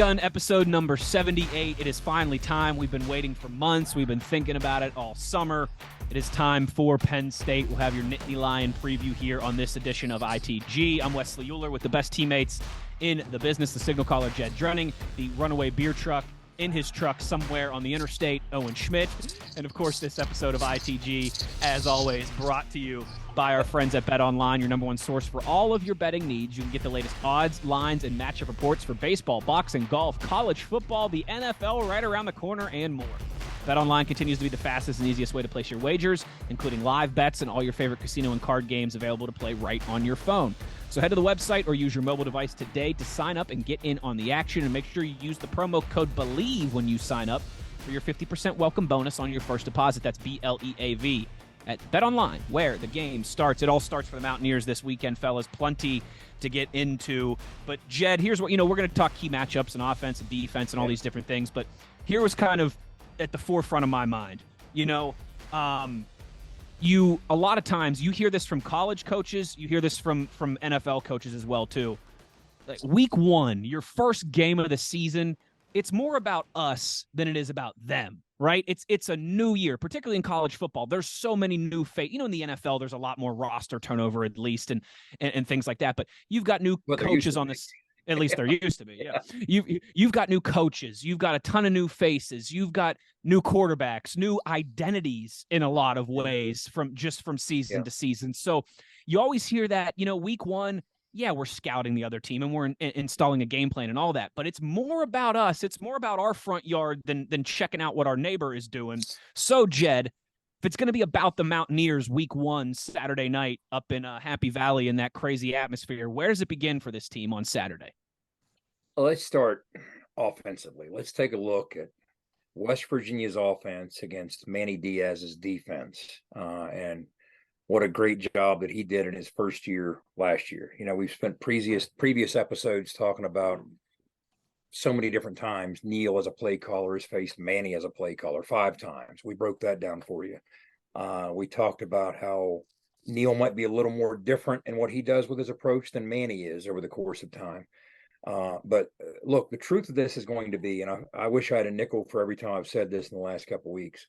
Gun, episode number 78. It is finally time. We've been waiting for months. We've been thinking about it all summer. It is time for Penn State. We'll have your Nittany Lion preview here on this edition of ITG. I'm Wes Uhler with the best teammates in the business, the signal caller Jed Drenning, the runaway beer truck in his truck somewhere on the interstate, Owen Schmitt. And of course, this episode of ITG, as always, brought to you by our friends at BetOnline, your number one source for all of your betting needs. You can get the latest odds, lines, and matchup reports for baseball, boxing, golf, college football, the NFL right around the corner, and more. BetOnline continues to be the fastest and easiest way to place your wagers, including live bets and all your favorite casino and card games available to play right on your phone. So head to the website or use your mobile device today to sign up and get in on the action, and make sure you use the promo code BELIEVE when you sign up for your 50% welcome bonus on your first deposit. That's BLEAV at BetOnline, where the game starts. It all starts for the Mountaineers this weekend, fellas. Plenty to get into. But Jed, here's what, we're going to talk key matchups and offense and defense and all these different things. But here was kind of at the forefront of my mind. A lot of times you hear this from college coaches, you hear this from NFL coaches as well too. Like week one, your first game of the season, it's more about us than it is about them, right? It's a new year, particularly in college football. There's so many new in the NFL, there's a lot more roster turnover at least and things like that. But you've got new coaches on this. At least there used to be, yeah. You've got new coaches. You've got a ton of new faces. You've got new quarterbacks, new identities in a lot of ways from season to season. So you always hear that, week one, yeah, we're scouting the other team and we're installing a game plan and all that. But it's more about us. It's more about our front yard than checking out what our neighbor is doing. So, Jed, if it's going to be about the Mountaineers week one, Saturday night up in Happy Valley in that crazy atmosphere, where does it begin for this team on Saturday? Well, let's start offensively. Let's take a look at West Virginia's offense against Manny Diaz's defense, and what a great job that he did in his first year last year. We've spent previous episodes talking about so many different times Neil as a play caller has faced Manny as a play caller 5 times. We broke that down for you. We talked about how Neil might be a little more different in what he does with his approach than Manny is over the course of time. But look, the truth of this is going to be, and I wish I had a nickel for every time I've said this in the last couple of weeks,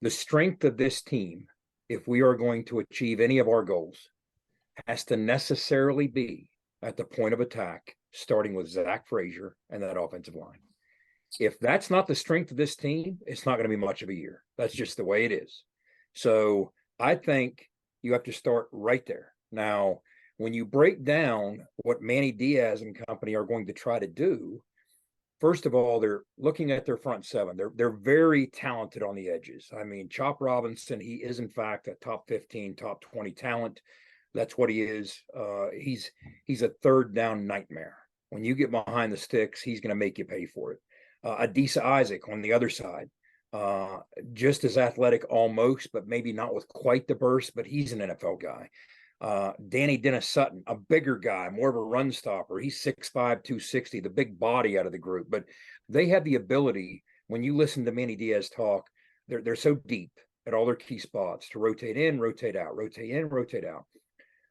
the strength of this team, if we are going to achieve any of our goals, has to necessarily be at the point of attack, starting with Zach Frazier and that offensive line. If that's not the strength of this team, it's not going to be much of a year. That's just the way it is. So I think you have to start right there. Now, when you break down what Manny Diaz and company are going to try to do, first of all, they're looking at their front seven. They're very talented on the edges. I mean, Chop Robinson, he is in fact a top 15, top 20 talent. That's what he is. He's a third down nightmare. When you get behind the sticks, he's going to make you pay for it. Adisa Isaac on the other side, just as athletic almost, but maybe not with quite the burst, but he's an NFL guy. Danny Dennis Sutton, a bigger guy, more of a run stopper. He's 6'5", 260, the big body out of the group. But they have the ability, when you listen to Manny Diaz talk, they're so deep at all their key spots to rotate in, rotate out, rotate in, rotate out.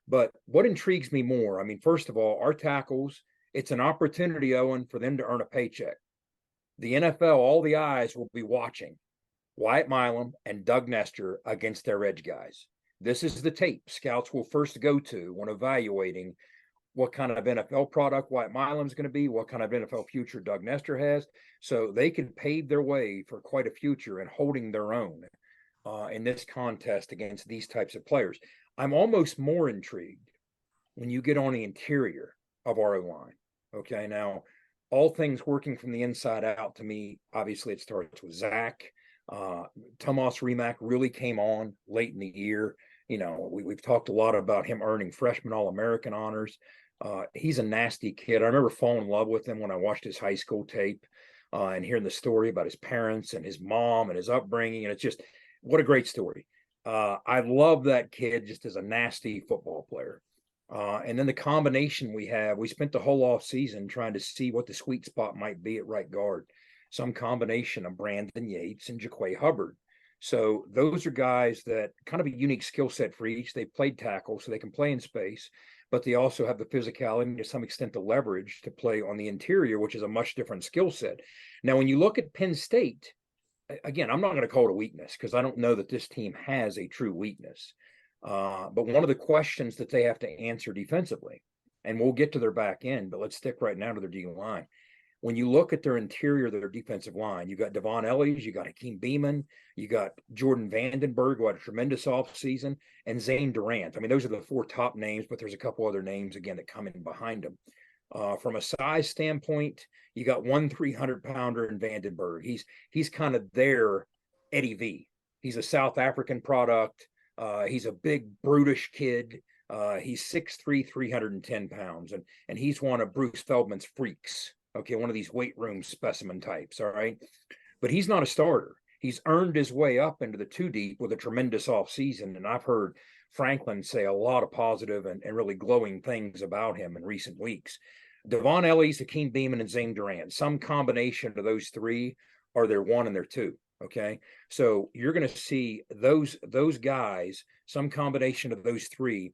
But what intrigues me more, I mean, first of all, our tackles, it's an opportunity, Owen, for them to earn a paycheck. The NFL, all the eyes will be watching Wyatt Milam and Doug Nestor against their edge guys. This is the tape scouts will first go to when evaluating what kind of NFL product Wyatt Milam's going to be, what kind of NFL future Doug Nestor has, so they can pave their way for quite a future and holding their own in this contest against these types of players. I'm almost more intrigued when you get on the interior of our O-line. Okay, now, all things working from the inside out, to me, obviously it starts with Zach. Tomas Rimac really came on late in the year. We've talked a lot about him earning freshman All-American honors. He's a nasty kid. I remember falling in love with him when I watched his high school tape and hearing the story about his parents and his mom and his upbringing. And it's just, what a great story. I love that kid just as a nasty football player. And then the combination we spent the whole off season trying to see what the sweet spot might be at right guard. Some combination of Brandon Yates and Jaquay Hubbard. So those are guys that kind of a unique skill set for each. They played tackle, so they can play in space, but they also have the physicality and to some extent the leverage to play on the interior, which is a much different skill set. Now, when you look at Penn State, again, I'm not going to call it a weakness because I don't know that this team has a true weakness. But one of the questions that they have to answer defensively, and we'll get to their back end, but let's stick right now to their D line. When you look at their interior, their defensive line, you got Devon Ellies, you got Hakeem Beamon, you got Jordan Vandenberg, who had a tremendous offseason, and Zane Durant. I mean, those are the four top names, but there's a couple other names, again, that come in behind them. From a size standpoint, you got 300-pounder in Vandenberg. He's kind of their Eddie V. He's a South African product. He's a big, brutish kid. He's 6'3", 310 pounds, and he's one of Bruce Feldman's freaks. Okay, one of these weight room specimen types, all right? But he's not a starter. He's earned his way up into the two deep with a tremendous offseason, and I've heard Franklin say a lot of positive and really glowing things about him in recent weeks. Devon Ellies, Hakeem Beamon, and Zane Durant, some combination of those three are their one and their two, okay? So you're going to see those guys, some combination of those three,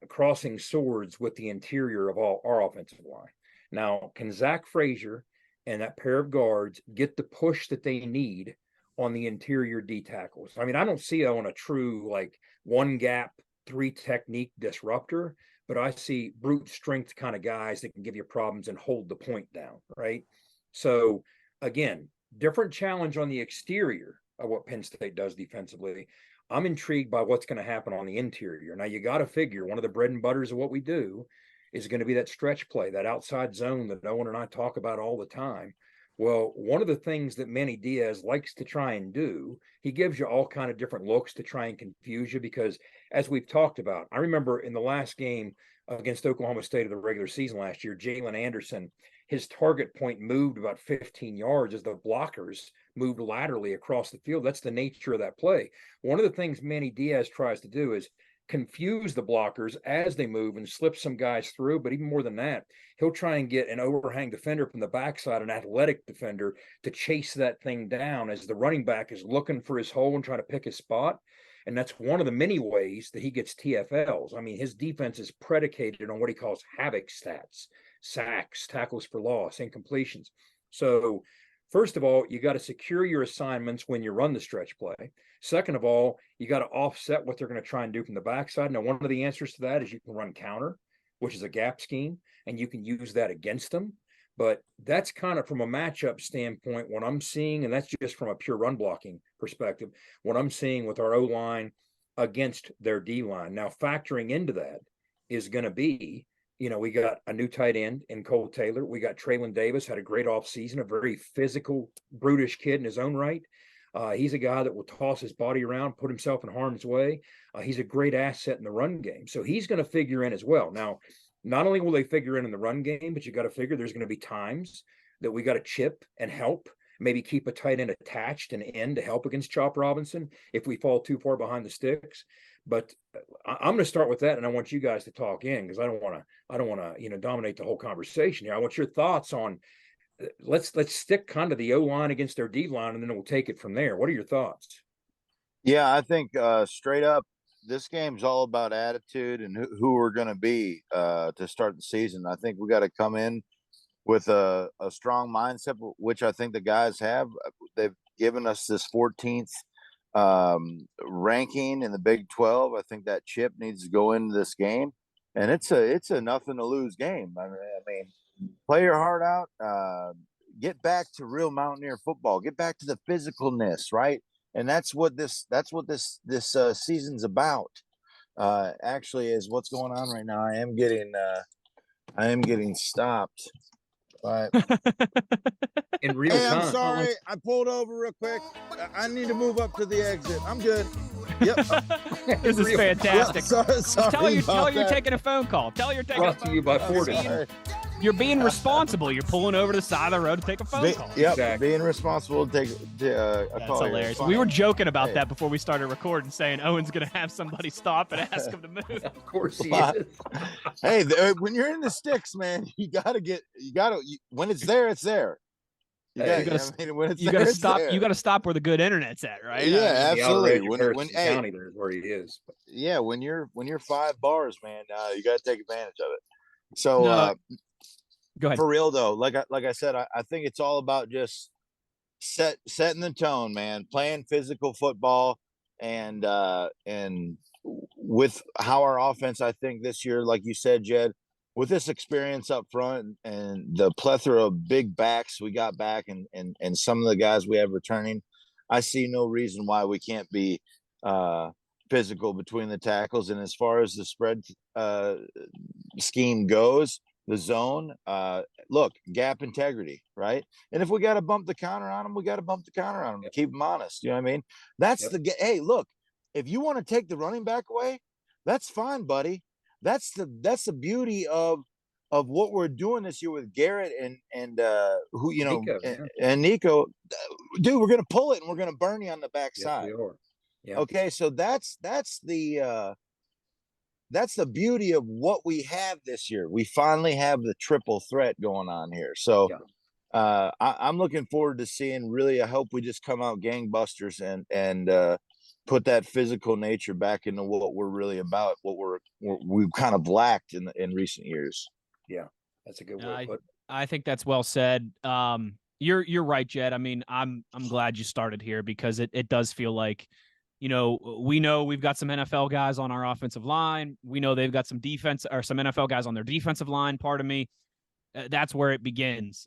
crossing swords with the interior of all our offensive line. Now, can Zach Frazier and that pair of guards get the push that they need on the interior D tackles? I mean, I don't see it on a true like one gap, three technique disruptor, but I see brute strength kind of guys that can give you problems and hold the point down, right? So again, different challenge on the exterior of what Penn State does defensively. I'm intrigued by what's going to happen on the interior. Now, you got to figure one of the bread and butters of what we do is going to be that stretch play, that outside zone that Owen and I talk about all the time. Well, one of the things that Manny Diaz likes to try and do, he gives you all kind of different looks to try and confuse you because, as we've talked about, I remember in the last game against Oklahoma State of the regular season last year, Jalen Anderson, his target point moved about 15 yards as the blockers moved laterally across the field. That's the nature of that play. One of the things Manny Diaz tries to do is confuse the blockers as they move and slip some guys through. But even more than that, he'll try and get an overhang defender from the backside, an athletic defender, to chase that thing down as the running back is looking for his hole and trying to pick his spot. And that's one of the many ways that he gets TFLs. I mean, his defense is predicated on what he calls havoc stats, sacks, tackles for loss, incompletions. So first of all, you got to secure your assignments when you run the stretch play. Second of all, you got to offset what they're going to try and do from the backside. Now, one of the answers to that is you can run counter, which is a gap scheme, and you can use that against them. But that's kind of from a matchup standpoint, what I'm seeing, and that's just from a pure run blocking perspective, what I'm seeing with our O-line against their D-line. Now, factoring into that is going to be, we got a new tight end in Cole Taylor. We got Traylon Davis, had a great offseason, a very physical, brutish kid in his own right. He's a guy that will toss his body around, put himself in harm's way. He's a great asset in the run game. So he's going to figure in as well. Now, not only will they figure in the run game, but you got to figure there's going to be times that we got to chip and help, maybe keep a tight end attached and end to help against Chop Robinson if we fall too far behind the sticks. But I'm going to start with that, and I want you guys to talk in because I don't want to dominate the whole conversation here. I want your thoughts on let's stick kind of the O-line against their D-line, and then we'll take it from there. What are your thoughts? Yeah, I think straight up, this game's all about attitude and who we're going to be to start the season. I think we got to come in with a strong mindset, which I think the guys have. They've given us this 14th ranking in the Big 12. I think that chip needs to go into this game, and it's a nothing to lose game. I mean, play your heart out. Get back to real Mountaineer football. Get back to the physicalness, right? And that's what this season's about. Actually, is what's going on right now. I am getting stopped. Right. In real time. I'm sorry. I pulled over real quick. I need to move up to the exit. I'm good. Yep. This is fantastic. Sorry tell you're taking a phone call. Tell you're taking a phone call. Brought to you by Ford. You're being responsible. You're pulling over to the side of the road to take a phone call. Yep, Exactly. being responsible to take a That's call. hilarious. We were joking about that before we started recording, saying Owen's going to have somebody stop and ask him to move. Of course he is. Hey, when you're in the sticks, man, you gotta when it's there, it's there. You Hey, got, I mean, when it's You there, got to it's stop. there. You got to stop where the good internet's at, right? Yeah, I mean, the outer absolutely. edge of Harrison Hey, County, there's where he is. yeah, when you're 5 bars, man, you got to take advantage of it. So no, go ahead. for real though, like I said, I think it's all about just setting the tone, man, playing physical football, and with how our offense, I think this year, like you said, Jed, with this experience up front and the plethora of big backs we got back, and some of the guys we have returning, I see no reason why we can't be physical between the tackles. And as far as the spread scheme goes, the zone, look, gap integrity, right? And if we got to bump the counter on them, we got to bump the counter on them to keep them honest. You know what I mean? That's hey, look, if you want to take the running back away, that's fine, buddy. That's the beauty of what we're doing this year with Garrett and who, you know, Nico, and Nico. Dude, we're gonna pull it and we're gonna burn you on the backside. Yes, we are. Yeah. Okay, so that's the beauty of what we have this year. We finally have the triple threat going on here. So I'm looking forward to seeing, really, I hope we just come out gangbusters and put that physical nature back into what we're really about, what we've kind of lacked in recent years. Yeah, that's a good way to put it. I think that's well said. You're right, Jed. I mean, I'm glad you started here, because it does feel like, you know we've got some NFL guys on our offensive line. We know they've got some defense, or some NFL guys on their defensive line. Pardon me. That's where it begins.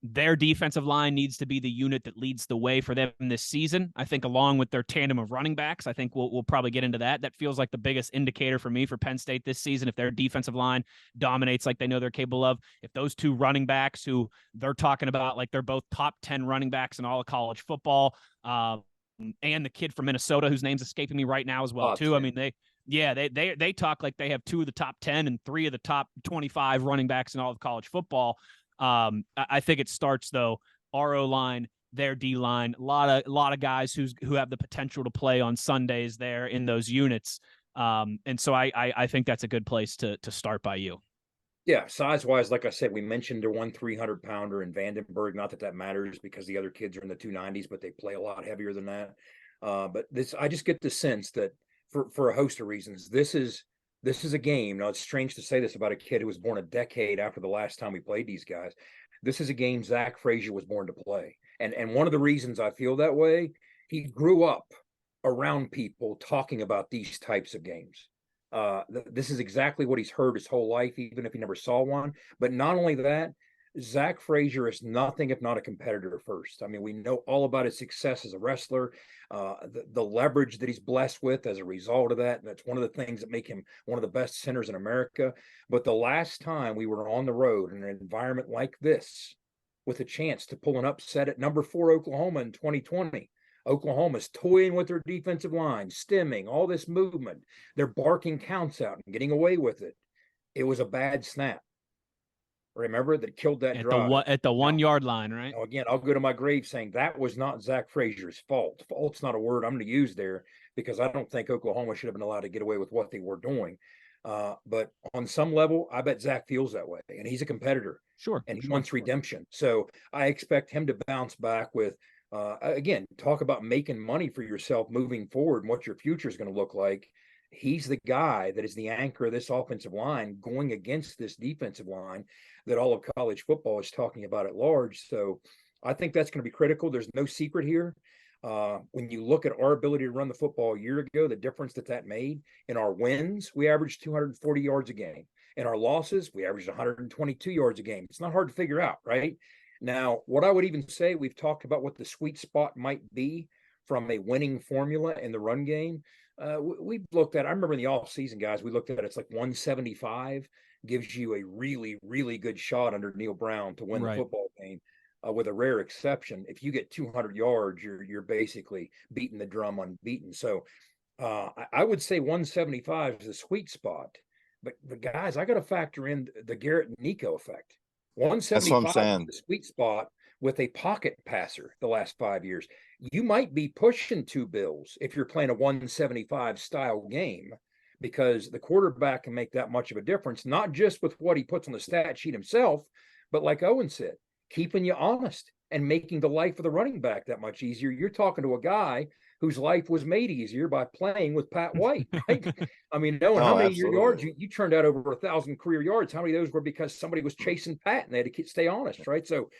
Their defensive line needs to be the unit that leads the way for them this season. I think, along with their tandem of running backs. I think we'll probably get into that. That feels like the biggest indicator for me for Penn State this season. If their defensive line dominates like they know they're capable of, if those two running backs, who they're talking about like they're both top 10 running backs in all of college football, and the kid from Minnesota whose name's escaping me right now as well, too. I mean, they talk like they have 2 of the top 10 and 3 of the top 25 running backs in all of college football. I think it starts, though, our O-line, their D-line, a lot of guys who have the potential to play on Sundays there in those units. And so I think that's a good place to start by you. Yeah, size-wise, like I said, we mentioned the 300-pounder in Vandenberg. Not that that matters, because the other kids are in the 290s, but they play a lot heavier than that. But I just get the sense that for a host of reasons, this is a game. Now, it's strange to say this about a kid who was born a decade after the last time we played these guys. This is a game Zach Frazier was born to play. And one of the reasons I feel that way, he grew up around people talking about these types of games. This is exactly what he's heard his whole life, even if he never saw one. But not only that, Zach Frazier is nothing if not a competitor first. I mean, we know all about his success as a wrestler, the leverage that he's blessed with as a result of that. And that's one of the things that make him one of the best centers in America. But the last time we were on the road in an environment like this, with a chance to pull an upset at number 4 Oklahoma in 2020, Oklahoma's toying with their defensive line, stemming, all this movement. They're barking counts out and getting away with it. It was a bad snap. Remember, that killed that drive. At the 1 yard line, right? Now, again, I'll go to my grave saying that was not Zach Frazier's fault. Fault's not a word I'm going to use there, because I don't think Oklahoma should have been allowed to get away with what they were doing. But on some level, I bet Zach feels that way, and he's a competitor. Sure. And he wants redemption. So I expect him to bounce back with, again, talk about making money for yourself moving forward and what your future is going to look like. He's the guy that is the anchor of this offensive line going against this defensive line that all of college football is talking about at large. So I think that's going to be critical. There's no secret here. When you look at our ability to run the football a year ago, the difference that made in our wins, we averaged 240 yards a game. In our losses, we averaged 122 yards a game. It's not hard to figure out, right? Now, what I would even say, we've talked about what the sweet spot might be from a winning formula in the run game. We've looked at, I remember in the offseason, guys, we looked at it's like 175 gives you a really, really good shot under Neil Brown to win the football game. With a rare exception, if you get 200 yards, you're basically beating the drum unbeaten. So I would say 175 is the sweet spot. But guys, I got to factor in the Garrett and Nico effect. 175 is the sweet spot with a pocket passer the last 5 years. You might be pushing 2 bills if you're playing a 175 style game, because the quarterback can make that much of a difference, not just with what he puts on the stat sheet himself, but like Owen said, keeping you honest and making the life of the running back that much easier. You're talking to a guy whose life was made easier by playing with Pat White, right? I mean, knowing how many yards you turned out over 1,000 career yards, how many of those were because somebody was chasing Pat and they had to stay honest, right? So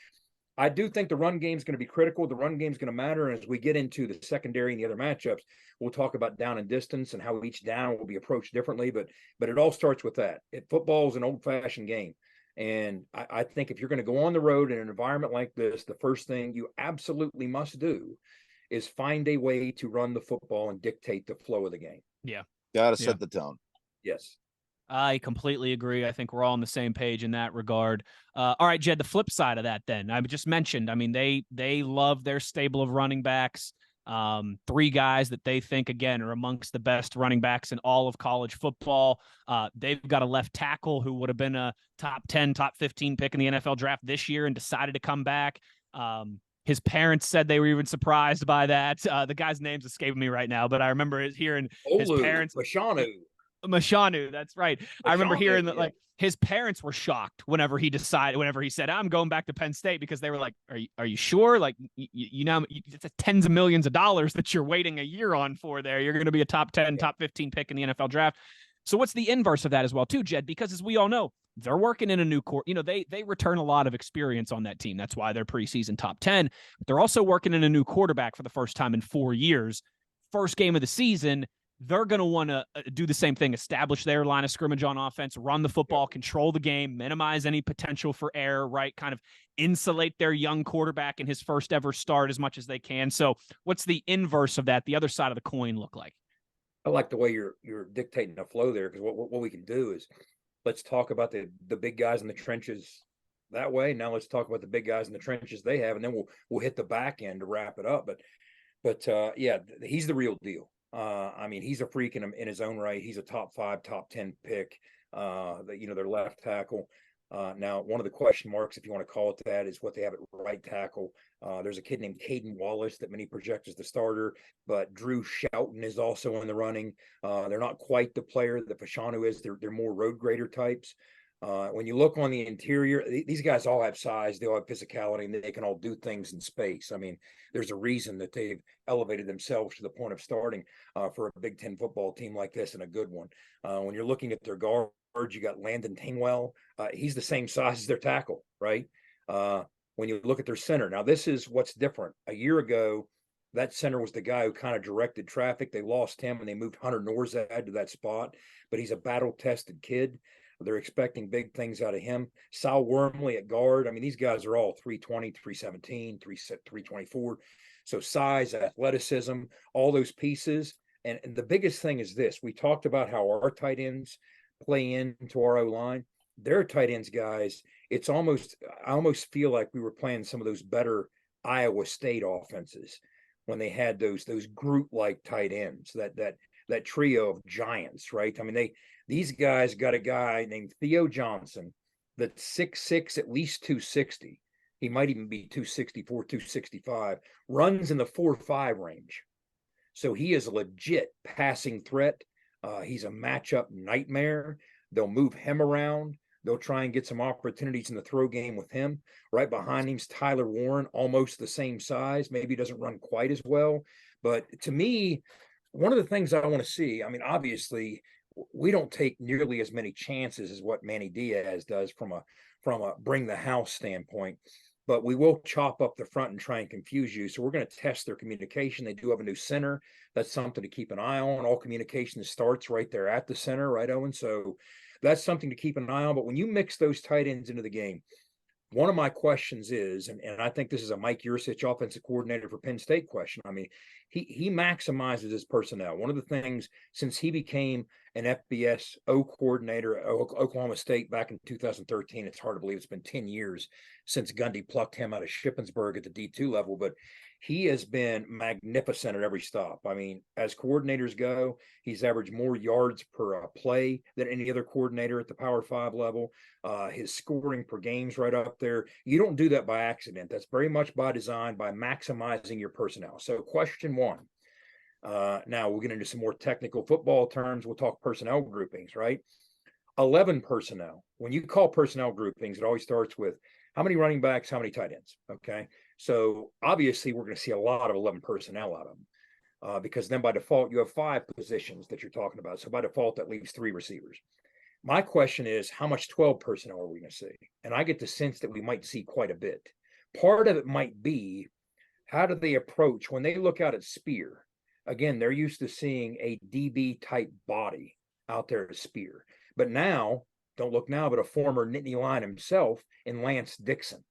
I do think the run game is going to be critical. The run game is going to matter. And as we get into the secondary and the other matchups, we'll talk about down and distance and how each down will be approached differently. But it all starts with that. Football is an old-fashioned game. And I think if you're going to go on the road in an environment like this, the first thing you absolutely must do is find a way to run the football and dictate the flow of the game. Yeah. Got to set the tone. Yes. I completely agree. I think we're all on the same page in that regard. All right, Jed, the flip side of that then. I just mentioned, I mean, they love their stable of running backs. 3 guys that they think, again, are amongst the best running backs in all of college football. They've got a left tackle who would have been a top 10, top 15 pick in the NFL draft this year and decided to come back. His parents said they were even surprised by that. The guy's name's escaping me right now, but I remember hearing his parents. Mashanu, that's right. I remember hearing that, like, his parents were shocked whenever he said, I'm going back to Penn State, because they were like, are you sure? Like, you know, it's tens of millions of dollars that you're waiting a year on for there. You're going to be a top 10, top 15 pick in the NFL draft. So what's the inverse of that as well too, Jed? Because as we all know, they're working in a new court. You know, they return a lot of experience on that team. That's why they're preseason top 10. But they're also working in a new quarterback for the first time in 4 years. First game of the season, they're going to want to do the same thing, establish their line of scrimmage on offense, run the football, control the game, minimize any potential for error, right? Kind of insulate their young quarterback in his first ever start as much as they can. So what's the inverse of that, the other side of the coin, look like? I like the way you're dictating the flow there, because what we can do is let's talk about the big guys in the trenches that way. Now let's talk about the big guys in the trenches they have, and then we'll hit the back end to wrap it up. But yeah, he's the real deal. I mean, he's a freak in his own right. He's a top 5, top 10 pick. Their left tackle. Now, one of the question marks, if you want to call it that, is what they have at right tackle. There's a kid named Caden Wallace that many project as the starter, but Drew Shelton is also in the running. They're not quite the player that Fashanu is. They're more road grader types. When you look on the interior, these guys all have size, they all have physicality, and they can all do things in space. I mean, there's a reason that they've elevated themselves to the point of starting for a Big Ten football team like this, and a good one. When you're looking at their guards, you got Landon Tingwell. He's the same size as their tackle, right? When you look at their center, now this is what's different. A year ago, that center was the guy who kind of directed traffic. They lost him, and they moved Hunter Norzad to that spot, but he's a battle-tested kid. They're expecting big things out of him. Sal Wormley at guard. I mean, these guys are all 320, 317, 324. So size, athleticism, all those pieces. And the biggest thing is this. We talked about how our tight ends play into our O-line. Their tight ends, guys, I almost feel like we were playing some of those better Iowa State offenses when they had those group-like tight ends, that trio of giants, right? I mean, these guys got a guy named Theo Johnson that's 6'6", at least 260. He might even be 264, 265, runs in the 4.5 range. So he is a legit passing threat. He's a matchup nightmare. They'll move him around. They'll try and get some opportunities in the throw game with him. Right behind him's Tyler Warren, almost the same size. Maybe doesn't run quite as well. But to me, one of the things I want to see, I mean, obviously, we don't take nearly as many chances as what Manny Diaz does from a bring the house standpoint, but we will chop up the front and try and confuse you. So we're going to test their communication. They do have a new center. That's something to keep an eye on. All communication starts right there at the center, right, Owen? So that's something to keep an eye on. But when you mix those tight ends into the game, one of my questions is, and I think this is a Mike Yursich, offensive coordinator for Penn State, question. I mean, he maximizes his personnel. One of the things, since he became an FBS O coordinator at Oklahoma State back in 2013, it's hard to believe it's been 10 years since Gundy plucked him out of Shippensburg at the D2 level, but he has been magnificent at every stop. I mean, as coordinators go, he's averaged more yards per play than any other coordinator at the Power 5 level. His scoring per game's right up there. You don't do that by accident. That's very much by design, by maximizing your personnel. So question one. Now we'll get into some more technical football terms. We'll talk personnel groupings, right? 11 personnel. When you call personnel groupings, it always starts with How many running backs, how many tight ends? Okay. So obviously we're going to see a lot of 11 personnel out of them because then by default you have 5 positions that you're talking about. So by default, that leaves 3 receivers. My question is, how much 12 personnel are we going to see? And I get the sense that we might see quite a bit. Part of it might be, how do they approach when they look out at Spear? Again, they're used to seeing a DB type body out there at Spear. But now, don't look now, but a former Nittany Lion himself in Lance Dixon.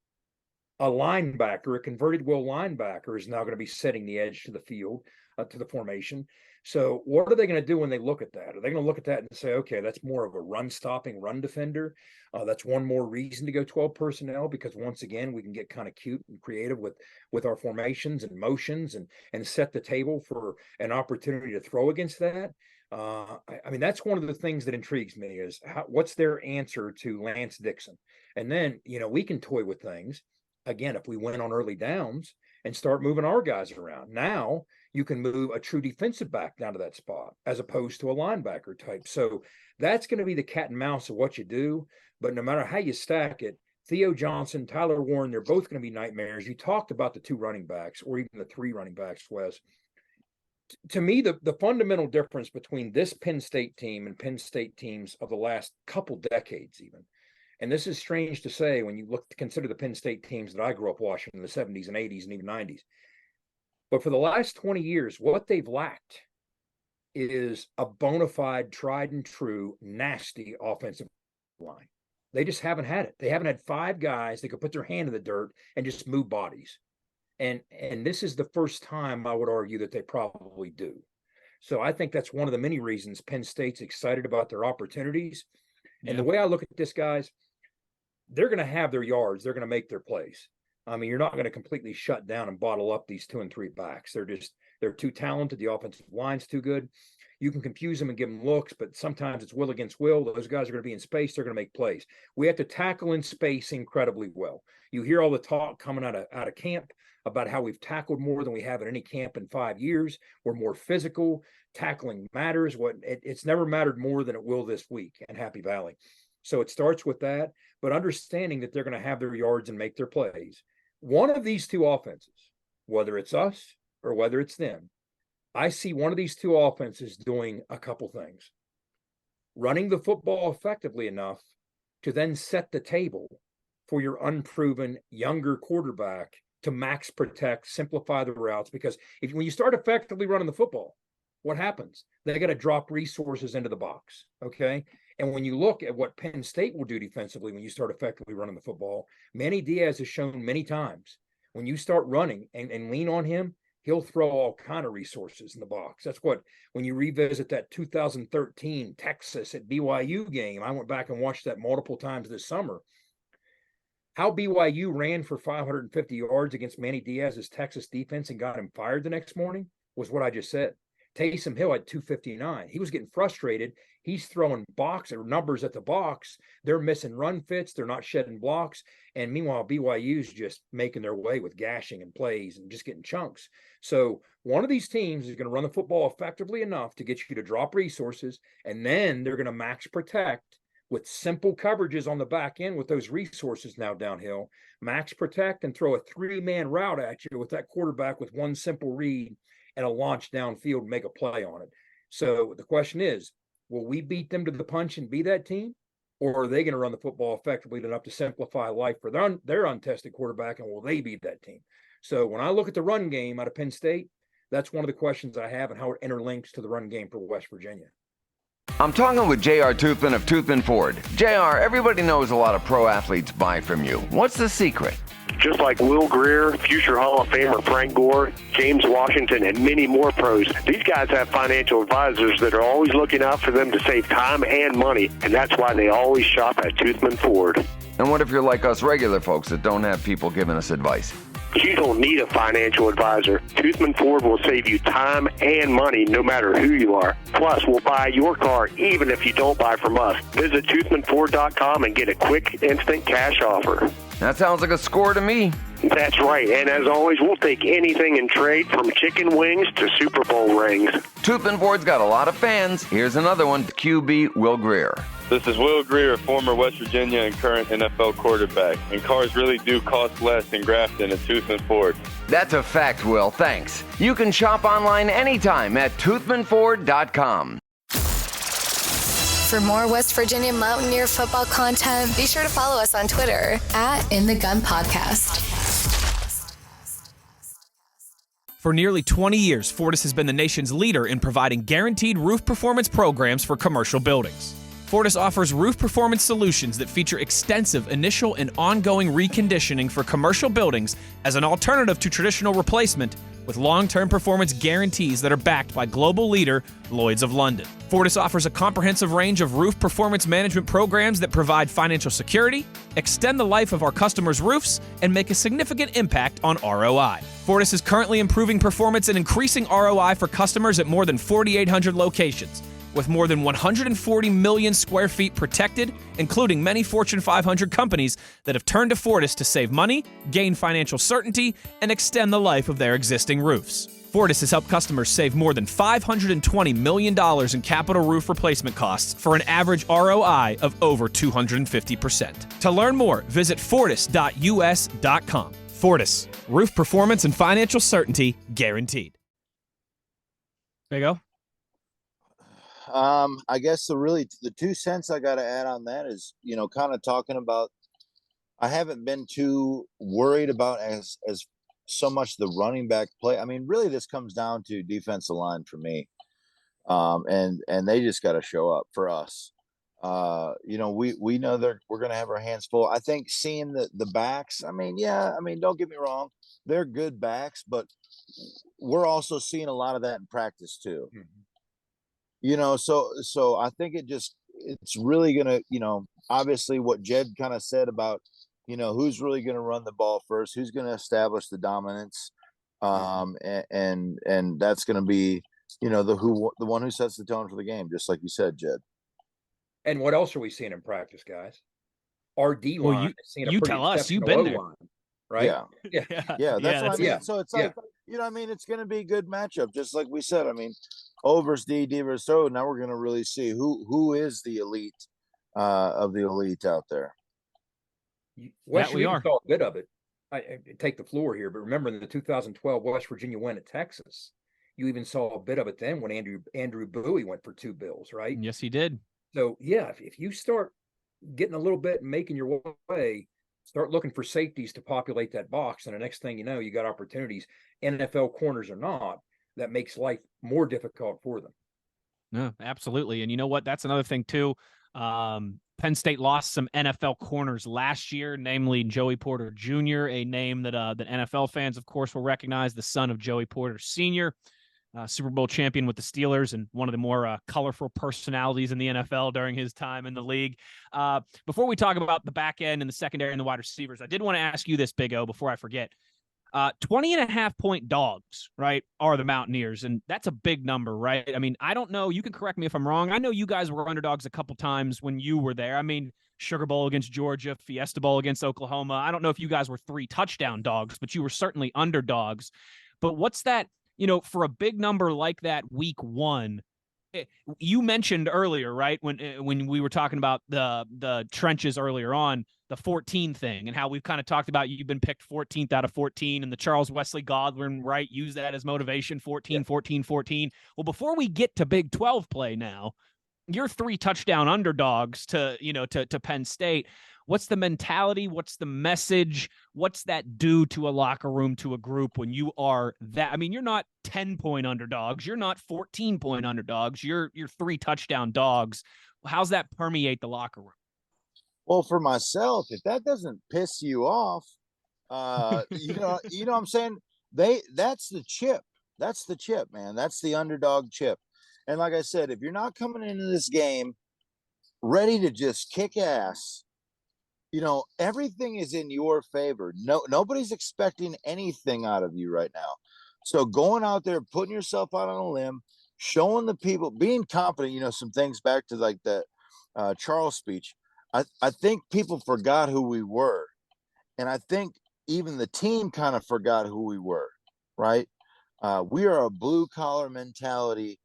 A linebacker, a converted will linebacker, is now going to be setting the edge to the field, to the formation. So what are they going to do when they look at that? Are they going to look at that and say, okay, that's more of a run-stopping run defender? That's one more reason to go 12 personnel, because once again, we can get kind of cute and creative with our formations and motions and set the table for an opportunity to throw against that. I mean, that's one of the things that intrigues me is what's their answer to Lance Dixon? And then, we can toy with things. Again, if we win on early downs and start moving our guys around, now you can move a true defensive back down to that spot as opposed to a linebacker type. So that's going to be the cat and mouse of what you do. But no matter how you stack it, Theo Johnson, Tyler Warren, they're both going to be nightmares. You talked about the 2 running backs or even the 3 running backs, Wes. To me, the fundamental difference between this Penn State team and Penn State teams of the last couple decades even, and this is strange to say when you consider the Penn State teams that I grew up watching in the 70s and 80s and even 90s, but for the last 20 years, what they've lacked is a bona fide, tried and true, nasty offensive line. They just haven't had it. They haven't had 5 guys that could put their hand in the dirt and just move bodies. And this is the first time I would argue that they probably do. So I think that's one of the many reasons Penn State's excited about their opportunities. Yeah. And the way I look at this, guys, they're going to have their yards. They're going to make their plays. I mean, you're not going to completely shut down and bottle up these 2 and 3 backs. They're too talented. The offensive line's too good. You can confuse them and give them looks, but sometimes it's will against will. Those guys are going to be in space. They're going to make plays. We have to tackle in space incredibly well. You hear all the talk coming out of camp about how we've tackled more than we have at any camp in 5 years. We're more physical. Tackling matters. It's never mattered more than it will this week in Happy Valley. So it starts with that, but understanding that they're going to have their yards and make their plays. One of these 2 offenses, whether it's us or whether it's them, I see one of these 2 offenses doing a couple things. Running the football effectively enough to then set the table for your unproven younger quarterback to max protect, simplify the routes. Because when you start effectively running the football, what happens? They got to drop resources into the box, okay? And when you look at what Penn State will do defensively when you start effectively running the football, Manny Diaz has shown many times when you start running and lean on him, he'll throw all kind of resources in the box. That's when you revisit that 2013 Texas at BYU game, I went back and watched that multiple times this summer. How BYU ran for 550 yards against Manny Diaz's Texas defense and got him fired the next morning was what I just said. Taysom Hill had 259. He was getting frustrated. He's throwing numbers at the box. They're missing run fits. They're not shedding blocks. And meanwhile, BYU's just making their way with gashing and plays and just getting chunks. So one of these teams is going to run the football effectively enough to get you to drop resources, and then they're going to max protect with simple coverages on the back end with those resources now downhill, max protect and throw a 3-man route at you with that quarterback with one simple read and a launch downfield and make a play on it. So the question is, will we beat them to the punch and be that team? Or are they going to run the football effectively enough to simplify life for their untested quarterback, and will they be that team? So when I look at the run game out of Penn State, that's one of the questions I have and how it interlinks to the run game for West Virginia. I'm talking with J.R. Toothman of Toothman Ford. J.R., everybody knows a lot of pro athletes buy from you. What's the secret? Just like Will Greer, future Hall of Famer Frank Gore, James Washington, and many more pros, these guys have financial advisors that are always looking out for them to save time and money, and that's why they always shop at Toothman Ford. And what if you're like us regular folks that don't have people giving us advice? You don't need a financial advisor. Toothman Ford will save you time and money no matter who you are. Plus, we'll buy your car even if you don't buy from us. Visit ToothmanFord.com and get a quick, instant cash offer. That sounds like a score to me. That's right. And as always, we'll take anything in trade from chicken wings to Super Bowl rings. Toothman Ford's got a lot of fans. Here's another one, QB Will Greer. This is Will Greer, former West Virginia and current NFL quarterback. And cars really do cost less in Grafton at Toothman Ford. That's a fact, Will. Thanks. You can shop online anytime at toothmanford.com. For more West Virginia Mountaineer football content, be sure to follow us on Twitter @InTheGunPodcast. For nearly 20 years, Fortis has been the nation's leader in providing guaranteed roof performance programs for commercial buildings. Fortis offers roof performance solutions that feature extensive initial and ongoing reconditioning for commercial buildings as an alternative to traditional replacement, with long-term performance guarantees that are backed by global leader Lloyd's of London. Fortis offers a comprehensive range of roof performance management programs that provide financial security, extend the life of our customers' roofs, and make a significant impact on ROI. Fortis is currently improving performance and increasing ROI for customers at more than 4,800 locations, with more than 140 million square feet protected, including many Fortune 500 companies that have turned to Fortis to save money, gain financial certainty, and extend the life of their existing roofs. Fortis has helped customers save more than $520 million in capital roof replacement costs for an average ROI of over 250%. To learn more, visit fortis.us.com. Fortis, roof performance and financial certainty guaranteed. There you go. I guess the 2 cents I got to add on that is, kind of talking about, I haven't been too worried about as so much the running back play. I mean, really this comes down to defensive line for me. And they just got to show up for us. We know that we're going to have our hands full. I think seeing the backs, don't get me wrong. They're good backs, but we're also seeing a lot of that in practice too. Mm-hmm. So I think it's really going to, obviously what Jed kind of said about, who's really going to run the ball first, who's going to establish the dominance. And that's going to be, the one who sets the tone for the game, just like you said, Jed. And what else are we seeing in practice, guys? Our D line. Well, you tell us. You've been there, line, right? Yeah. That's what I mean. Yeah. So it's like, it's going to be a good matchup, just like we said. I mean, O versus D, D versus O. Now we're going to really see who is the elite of the elite out there. West Virginia saw a bit of it. I take the floor here, but remember in the 2012 West Virginia win at Texas, you even saw a bit of it then when Andrew Bowie went for 2 bills, right? Yes, he did. So yeah, if you start getting a little bit and making your way, start looking for safeties to populate that box, and the next thing you know, you got opportunities, NFL corners or not, that makes life more difficult for them. No, absolutely. And you know what? That's another thing too. Penn State lost some NFL corners last year, namely Joey Porter Jr., a name that NFL fans, of course, will recognize, the son of Joey Porter Sr., Super Bowl champion with the Steelers and one of the more colorful personalities in the NFL during his time in the league. Before we talk about the back end and the secondary and the wide receivers, I did want to ask you this, Big O, before I forget. 20.5-point dogs, right, are the Mountaineers, and that's a big number, right? I mean, I don't know. You can correct me if I'm wrong. I know you guys were underdogs a couple times when you were there. I mean, Sugar Bowl against Georgia, Fiesta Bowl against Oklahoma. I don't know if you guys were 3 touchdown dogs, but you were certainly underdogs. But what's that, for a big number like that week 1, you mentioned earlier, right, when we were talking about the trenches earlier on, the 14 thing, and how we've kind of talked about you've been picked 14th out of 14, and the Charles Wesley Godwin, right, use that as motivation, 14. Well, before we get to Big 12 play now, you're 3 touchdown underdogs to Penn State. What's the mentality? What's the message? What's that do to a locker room, to a group when you are that? I mean, you're not 10-point underdogs. You're not 14-point underdogs. You're 3 touchdown dogs. How's that permeate the locker room? Well, for myself, if that doesn't piss you off, you know what I'm saying? That's the chip. That's the chip, man. That's the underdog chip. And like I said, if you're not coming into this game ready to just kick ass, everything is in your favor. Nobody's expecting anything out of you right now. So going out there, putting yourself out on a limb, showing the people, being confident, some things back to like that Charles speech. I think people forgot who we were. And I think even the team kind of forgot who we were, right? We are a blue collar mentality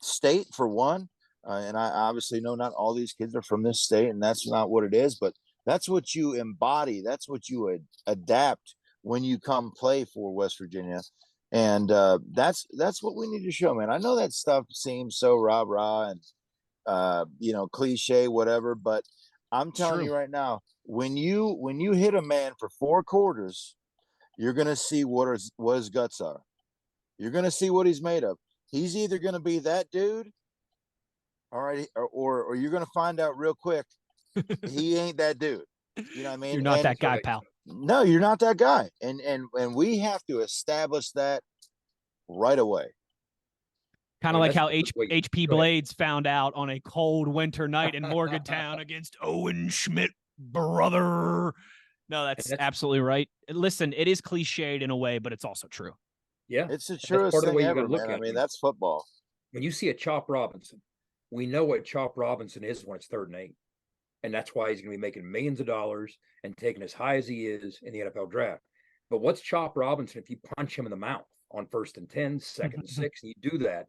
state for one. And I obviously know not all these kids are from this state, and that's not what it is, but that's what you embody. That's what you adapt when you come play for West Virginia. And that's what we need to show, man. I know that stuff seems so rah-rah and cliche, whatever, but I'm telling you right now, when you hit a man for 4 quarters, you're gonna see what his guts are. You're gonna see what he's made of. He's either gonna be that dude, all right, or you're gonna find out real quick he ain't that dude. You know what I mean? You're not that guy, pal. No, you're not that guy. And we have to establish that right away. Kind of like how HP Blades found out on a cold winter night in Morgantown against Owen Schmitt, brother. No, that's absolutely right. Listen, it is cliched in a way, but it's also true. Yeah. It's the truest thing ever, man. I mean, that's football. When you see a Chop Robinson, we know what Chop Robinson is when it's 3rd and 8. And that's why he's going to be making millions of dollars and taking as high as he is in the NFL draft. But what's Chop Robinson if you punch him in the mouth on 1st and 10, 2nd and 6, and you do that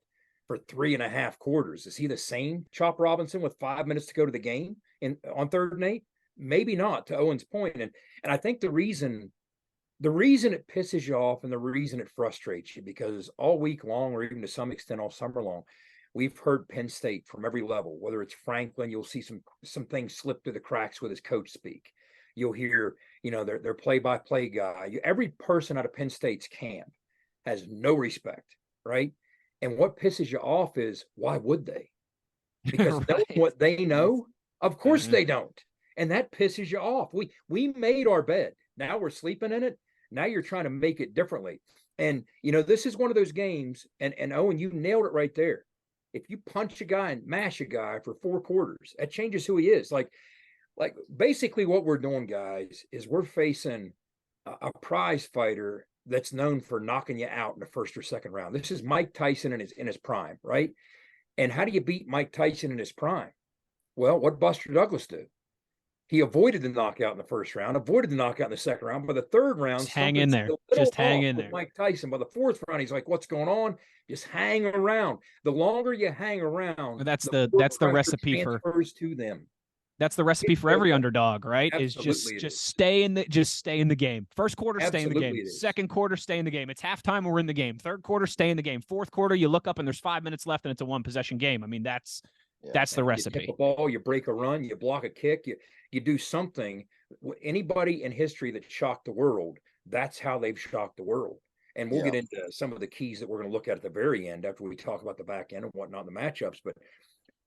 for 3.5 quarters? Is he the same Chop Robinson with 5 minutes to go to the game on 3rd and 8? Maybe not, to Owen's point. And I think the reason it pisses you off and the reason it frustrates you, because all week long, or even to some extent all summer long, we've heard Penn State from every level. Whether it's Franklin, you'll see some things slip through the cracks with his coach speak. You'll hear, their play-by-play guy. Every person out of Penn State's camp has no respect, right? And what pisses you off is, why would they? Because knowing what they know, of course they don't. And that pisses you off. We made our bed. Now we're sleeping in it. Now you're trying to make it differently. And, this is one of those games, and Owen, you nailed it right there. If you punch a guy and mash a guy for 4 quarters, that changes who he is. Like basically what we're doing, guys, is we're facing a prize fighter that's known for knocking you out in the 1st or 2nd round. This is Mike Tyson in his prime, right? And how do you beat Mike Tyson in his prime? Well, what did Buster Douglas do? He avoided the knockout in the 1st round, avoided the knockout in the 2nd round. By the 3rd round, just hang in there. Just hang in there. Mike Tyson. By the 4th round, he's like, "What's going on?" Just hang around. The longer you hang around, that's the recipe for to them. That's the recipe for every underdog, right? Absolutely, is just stay in the game. 1st quarter, stay in the game. 2nd quarter, stay in the game. It's halftime, we're in the game. 3rd quarter, stay in the game. 4th quarter, you look up and there's 5 minutes left and it's a 1-possession game. I mean, that's the recipe. You take a ball, you break a run, you block a kick, you do something. Anybody in history that shocked the world, that's how they've shocked the world. And we'll get into some of the keys that we're going to look at the very end after we talk about the back end and whatnot, the matchups.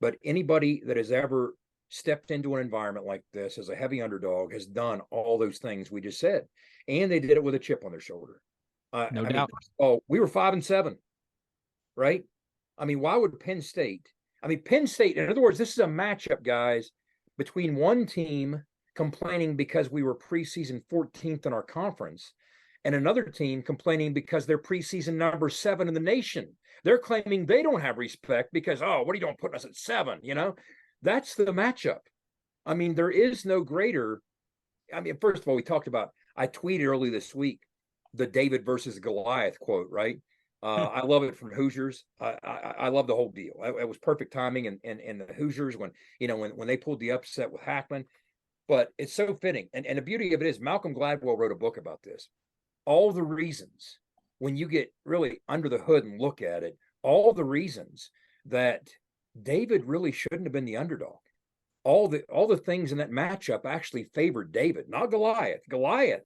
But anybody that has ever stepped into an environment like this as a heavy underdog has done all those things we just said. And they did it with a chip on their shoulder. No doubt. We were 5-7, right? I mean, why would Penn State? Penn State, in other words, this is a matchup, guys, between one team complaining because we were preseason 14th in our conference and another team complaining because they're preseason number 7 in the nation. They're claiming they don't have respect because, what are you doing putting us at 7? That's the matchup. There is no greater. First of all, we talked about, I tweeted early this week, the David versus Goliath quote, right? I love it from Hoosiers. I love the whole deal. It was perfect timing, and the Hoosiers when they pulled the upset with Hackman. But it's so fitting, and the beauty of it is Malcolm Gladwell wrote a book about this. All the reasons, when you get really under the hood and look at it, all the reasons that David really shouldn't have been the underdog. All the things in that matchup actually favored David, not Goliath. Goliath,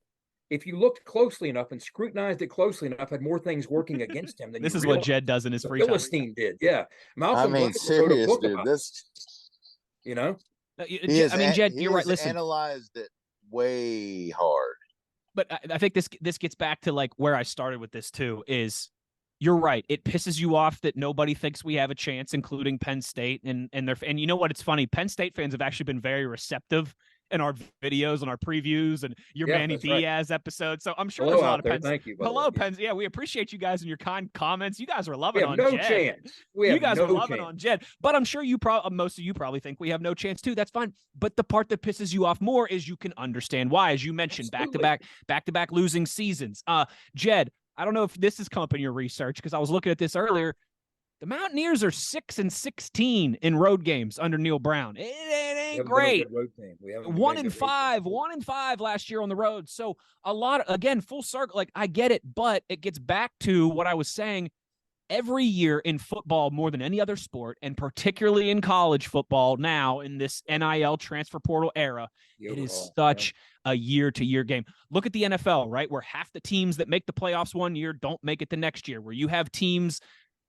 if you looked closely enough and scrutinized it closely enough, had more things working against him than this is what Jed does in his free time. Philistine did, yeah. Malcolm serious, wrote a book dude. This, Jed, you're right. Listen, analyzed it way hard. But I think this gets back to like where I started with this too. Is you're right. It pisses you off that nobody thinks we have a chance, including Penn State, and you know what? It's funny. Penn State fans have actually been very receptive and our videos and our previews and your Manny Diaz episode. So I'm sure Hello there's a lot of there. Penn. Thank you. Hello, Penn. Yeah, we appreciate you guys and your kind comments. You guys are loving we have on no Jed. Chance. You guys are loving on Jed, but I'm sure most of you probably think we have no chance too. That's fine. But the part that pisses you off more is you can understand why, as you mentioned, back-to-back losing seasons. Jed, I don't know if this has come up in your research because I was looking at this earlier. The Mountaineers are 6-16 in road games under Neil Brown. It ain't great. 1-5 last year on the road. So a lot of, again, full circle. Like, I get it, but it gets back to what I was saying. Every year in football, more than any other sport, and particularly in college football now in this NIL transfer portal era, it is such a year-to-year game. Look at the NFL, right, where half the teams that make the playoffs one year don't make it the next year, where you have teams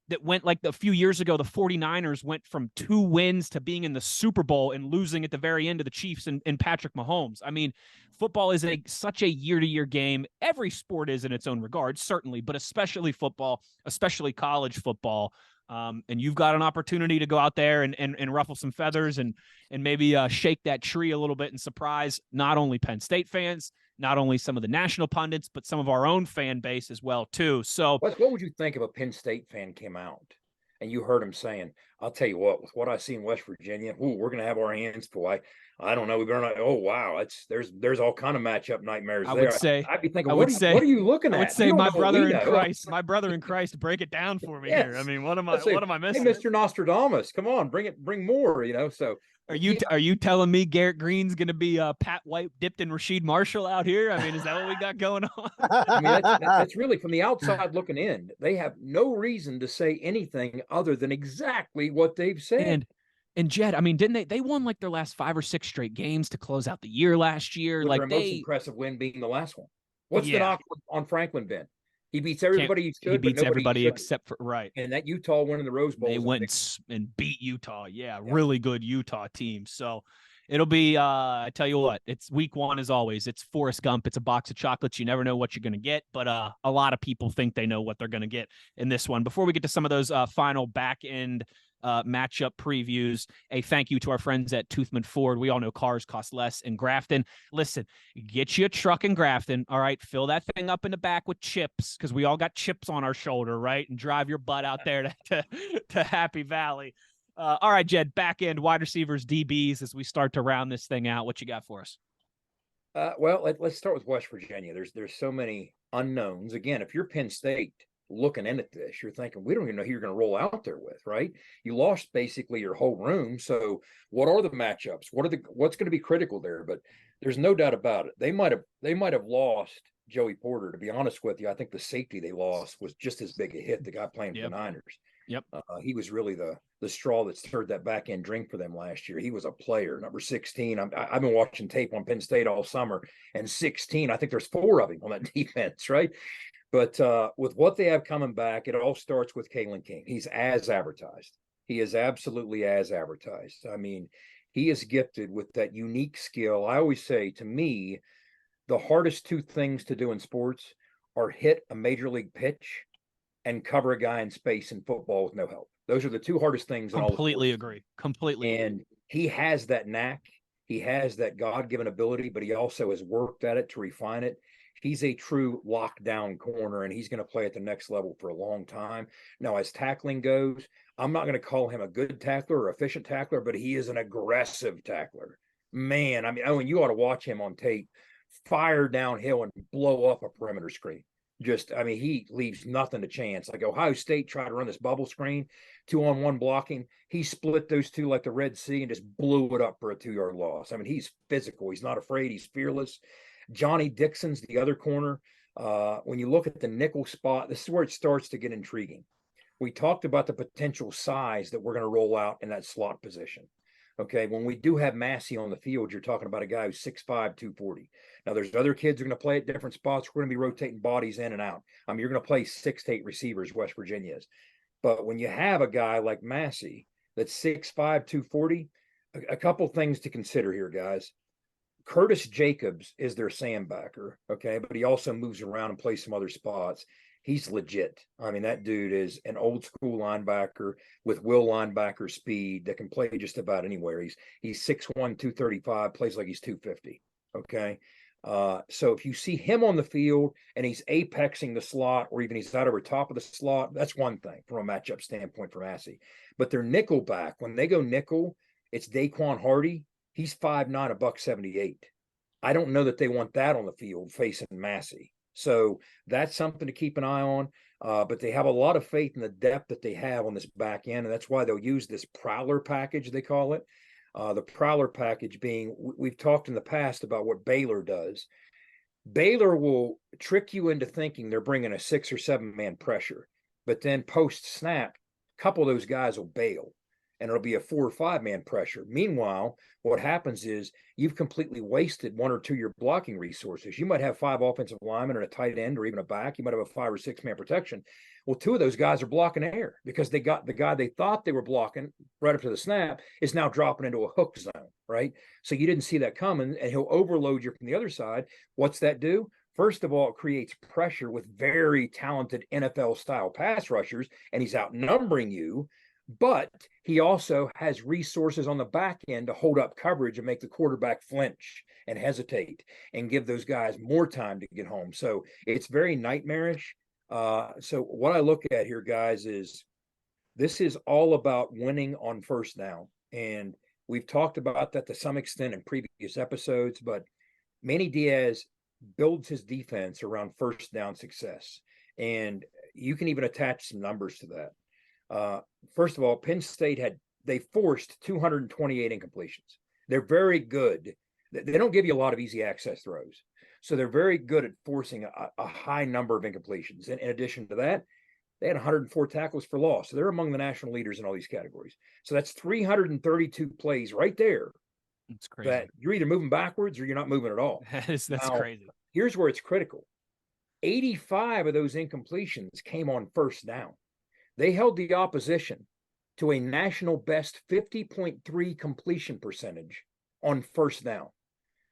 that went like a few years ago, the 49ers went from 2 wins to being in the Super Bowl and losing at the very end of the Chiefs and Patrick Mahomes. I mean, football is such a year-to-year game. Every sport is in its own regard, certainly, but especially football, especially college football. And you've got an opportunity to go out there and ruffle some feathers and maybe shake that tree a little bit and surprise not only Penn State fans, not only some of the national pundits, but some of our own fan base as well, too. So what would you think if a Penn State fan came out and you heard him saying, I'll tell you what, with what I see in West Virginia, we're going to have our hands full. I don't know. We better not. Oh, wow. There's all kind of matchup nightmares there. I'd be thinking, what are you looking at? I would say my brother in Christ, break it down for me here. I mean, what am I missing? Hey, Mr. Nostradamus, come on, bring more, so. Are you telling me Garrett Green's going to be Pat White dipped in Rasheed Marshall out here? I mean, is that what we got going on? I mean, that's really from the outside looking in. They have no reason to say anything other than exactly what they've said. And Jed, I mean, didn't they won like their last 5 or 6 straight games to close out the year last year? With like their most impressive win being the last one. What's the knock on Franklin been? He beats everybody he beats everybody except for right. And that Utah win in the Rose Bowl. They went and beat Utah. Yeah, really good Utah team. So it'll be I tell you what, it's week 1 as always. It's Forrest Gump. It's a box of chocolates. You never know what you're going to get, but a lot of people think they know what they're going to get in this one. Before we get to some of those final back end matchup previews, a thank you to our friends at Toothman Ford. We all know cars cost less in Grafton. Listen, get you a truck in Grafton. All right, fill that thing up in the back with chips because we all got chips on our shoulder, right? And drive your butt out there to Happy Valley. All right, Jed, back end wide receivers, DBs, as we start to round this thing out. What you got for us? Well, let's start with West Virginia. There's so many unknowns. Again, if you're Penn State looking in at this, you're thinking, we don't even know who you're going to roll out there with, right? You lost basically your whole room. So what are the matchups? What's going to be critical there? But there's no doubt about it. They might have lost Joey Porter. To be honest with you, I think the safety they lost was just as big a hit. The guy playing for the Niners. Yep. He was really the straw that stirred that back end drink for them last year. He was a player, number 16. I've been watching tape on Penn State all summer, and 16, I think there's 4 of him on that defense, right? But with what they have coming back, it all starts with Kalen King. He's as advertised. He is absolutely as advertised. I mean, he is gifted with that unique skill. I always say, to me, the hardest 2 things to do in sports are hit a major league pitch and cover a guy in space in football with no help. Those are the 2 hardest things. Completely agree. Completely. And he has that knack. He has that God-given ability, but he also has worked at it to refine it. He's a true lockdown corner, and he's going to play at the next level for a long time. Now, as tackling goes, I'm not going to call him a good tackler or efficient tackler, but he is an aggressive tackler. Man, I mean, Owen, you ought to watch him on tape, fire downhill and blow up a perimeter screen. He leaves nothing to chance. Like Ohio State tried to run this bubble screen, 2-on-1 blocking. He split those 2 like the Red Sea and just blew it up for a 2-yard loss. I mean, he's physical. He's not afraid. He's fearless. Johnny Dixon's the other corner. When you look at the nickel spot, this is where it starts to get intriguing. We talked about the potential size that we're going to roll out in that slot position. Okay, when we do have Massey on the field, you're talking about a guy who's 6'5", 240. Now, there's other kids who are going to play at different spots. We're going to be rotating bodies in and out. I mean, you're going to play 6 to 8 receivers, West Virginia is. But when you have a guy like Massey that's 6'5", 240, a couple things to consider here, guys. Curtis Jacobs is their sandbacker, okay, but he also moves around and plays some other spots. he's legit. I mean, that dude is an old school linebacker with will linebacker speed that can play just about anywhere. He's 6'1", 235, plays like he's 250. Okay. So if you see him on the field and he's apexing the slot, or even he's out over top of the slot, that's one thing from a matchup standpoint for Massey. But their nickel back, when they go nickel, it's Daquan Hardy. He's 5'9", $178. I don't know that they want that on the field facing Massey. So that's something to keep an eye on. But they have a lot of faith in the depth that they have on this back end, and that's why they'll use this prowler package, they call it. The prowler package being, we've talked in the past about what Baylor does. Baylor will trick you into thinking they're bringing a 6 or 7 man pressure, but then post snap, a couple of those guys will bail, and it'll be a 4 or 5 man pressure. Meanwhile, what happens is you've completely wasted 1 or 2 of your blocking resources. You might have 5 offensive linemen and a tight end or even a back. You might have a 5 or 6 man protection. Well, 2 of those guys are blocking air because they got the guy they thought they were blocking right up to the snap is now dropping into a hook zone, right? So you didn't see that coming, and he'll overload you from the other side. What's that do? First of all, it creates pressure with very talented NFL-style pass rushers, and he's outnumbering you. But he also has resources on the back end to hold up coverage and make the quarterback flinch and hesitate and give those guys more time to get home. So it's very nightmarish. So what I look at here, guys, is this is all about winning on first down. And we've talked about that to some extent in previous episodes, but Manny Diaz builds his defense around first down success. And you can even attach some numbers to that. First of all, Penn State they forced 228 incompletions. They're very good. They don't give you a lot of easy access throws. So they're very good at forcing a high number of incompletions. And in addition to that, they had 104 tackles for loss. So they're among the national leaders in all these categories. So that's 332 plays right there. It's crazy. That you're either moving backwards or you're not moving at all. That's now, crazy. Here's where it's critical. 85 of those incompletions came on first down. They held the opposition to a national best 50.3 completion percentage on first down.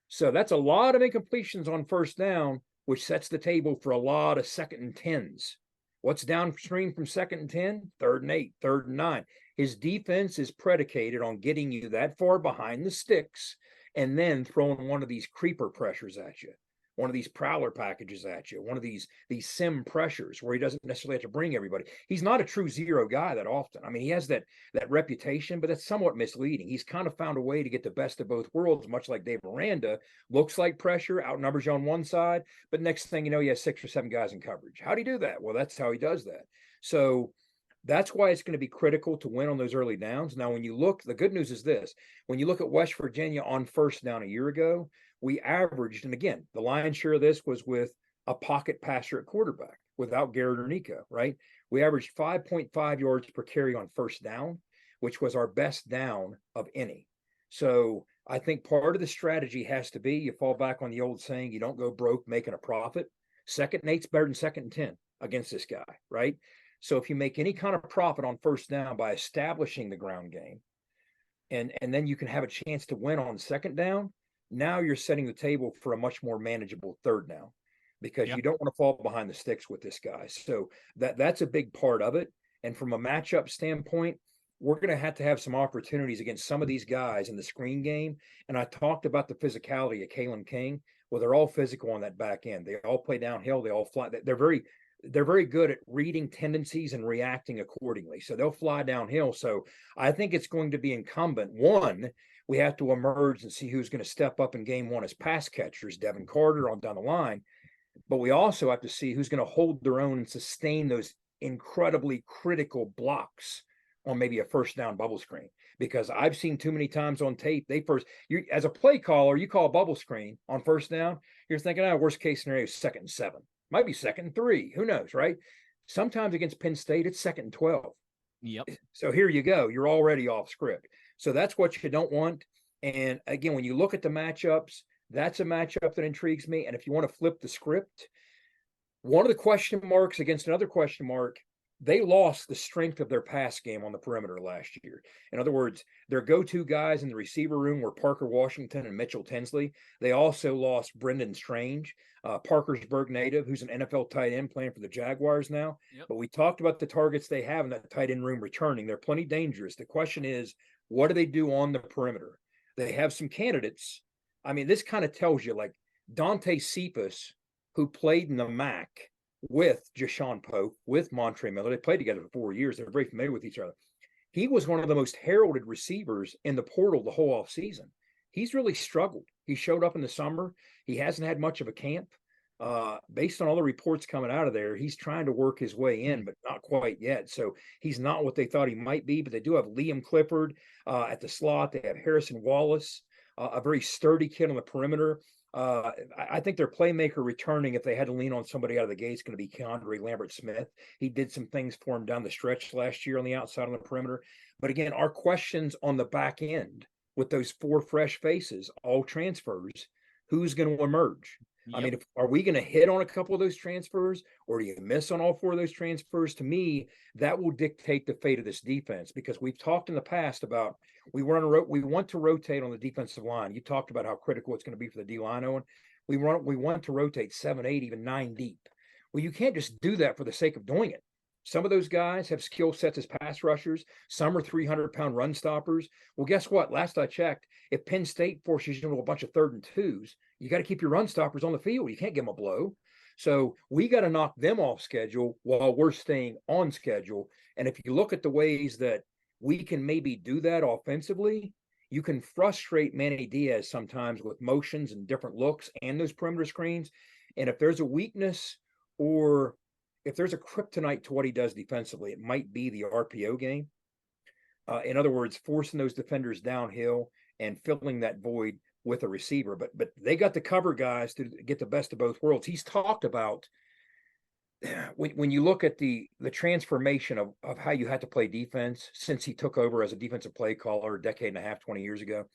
So that's a lot of incompletions on first down, which sets the table for a lot of 2nd and 10s. What's downstream from 2nd and 10? 3rd and 8, 3rd and 9. His defense is predicated on getting you that far behind the sticks and then throwing one of these creeper pressures at you, one of these prowler packages at you, one of these sim pressures where he doesn't necessarily have to bring everybody. He's not a true zero guy that often. I mean, he has that reputation, but that's somewhat misleading. He's kind of found a way to get the best of both worlds, much like Dave Aranda. Looks like pressure, outnumbers you on one side, but next thing you know, he has 6 or 7 guys in coverage. How'd he do that? Well, that's how he does that. So that's why it's going to be critical to win on those early downs. Now, when you look, the good news is this. When you look at West Virginia on first down a year ago, we averaged, and again, the lion's share of this was with a pocket passer at quarterback without Garrett or Nico, right? We averaged 5.5 yards per carry on first down, which was our best down of any. So I think part of the strategy has to be you fall back on the old saying, you don't go broke making a profit. 2nd and 8's better than 2nd and 10 against this guy, right? So if you make any kind of profit on first down by establishing the ground game, and then you can have a chance to win on 2nd down, now you're setting the table for a much more manageable 3rd down because you don't want to fall behind the sticks with this guy. So that's a big part of it. And from a matchup standpoint, we're going to have some opportunities against some of these guys in the screen game. And I talked about the physicality of Kalen King. Well, they're all physical on that back end. They all play downhill. They all fly. They're very good at reading tendencies and reacting accordingly. So they'll fly downhill. So I think it's going to be incumbent. One, we have to emerge and see who's going to step up in game one as pass catchers, Devin Carter on down the line. But we also have to see who's going to hold their own and sustain those incredibly critical blocks on maybe a first down bubble screen. Because I've seen too many times on tape, as a play caller, you call a bubble screen on first down, you're thinking, worst case scenario is 2nd and 7. Might be 2nd and 3. Who knows, right? Sometimes against Penn State, it's 2nd and 12. Yep. So here you go. You're already off script. So that's what you don't want. And again, when you look at the matchups, that's a matchup that intrigues me. And if you want to flip the script, one of the question marks against another question mark, they lost the strength of their pass game on the perimeter last year. In other words, their go-to guys in the receiver room were Parker Washington and Mitchell Tinsley. They also lost Brendan Strange, Parkersburg native, who's an NFL tight end playing for the Jaguars now. Yep. But we talked about the targets they have in that tight end room returning. They're plenty dangerous. The question is, what do they do on the perimeter? They have some candidates. I mean, this kind of tells you, like Dante Cephas, who played in the MAC with Jashawn Pope, with Montre Miller. They played together for 4 years. They're very familiar with each other. He was one of the most heralded receivers in the portal the whole offseason. He's really struggled. He showed up in the summer. He hasn't had much of a camp. Based on all the reports coming out of there, he's trying to work his way in, but not quite yet. So he's not what they thought he might be, but they do have Liam Clifford at the slot. They have Harrison Wallace, a very sturdy kid on the perimeter. I think their playmaker returning, if they had to lean on somebody out of the gate, is going to be Keandre Lambert-Smith. He did some things for him down the stretch last year on the outside on the perimeter. But again, our questions on the back end with those 4 fresh faces, all transfers, who's going to emerge? Yep. I mean, are we going to hit on a couple of those transfers, or do you miss on all 4 of those transfers? To me, that will dictate the fate of this defense, because we've talked in the past about we want to rotate on the defensive line. You talked about how critical it's going to be for the D-line, Owen. We want to rotate 7, 8, even 9 deep. Well, you can't just do that for the sake of doing it. Some of those guys have skill sets as pass rushers. Some are 300-pound run stoppers. Well, guess what? Last I checked, if Penn State forces you into a bunch of 3rd and 2s, you got to keep your run stoppers on the field. You can't give them a blow. So we got to knock them off schedule while we're staying on schedule. And if you look at the ways that we can maybe do that offensively, you can frustrate Manny Diaz sometimes with motions and different looks and those perimeter screens. And if there's a weakness, or if there's a kryptonite to what he does defensively, it might be the RPO game. In other words, forcing those defenders downhill and filling that void with a receiver. But they got the cover guys to get the best of both worlds. He's talked about, when you look at the transformation of how you had to play defense since he took over as a defensive play caller a decade and a half, 20 years ago.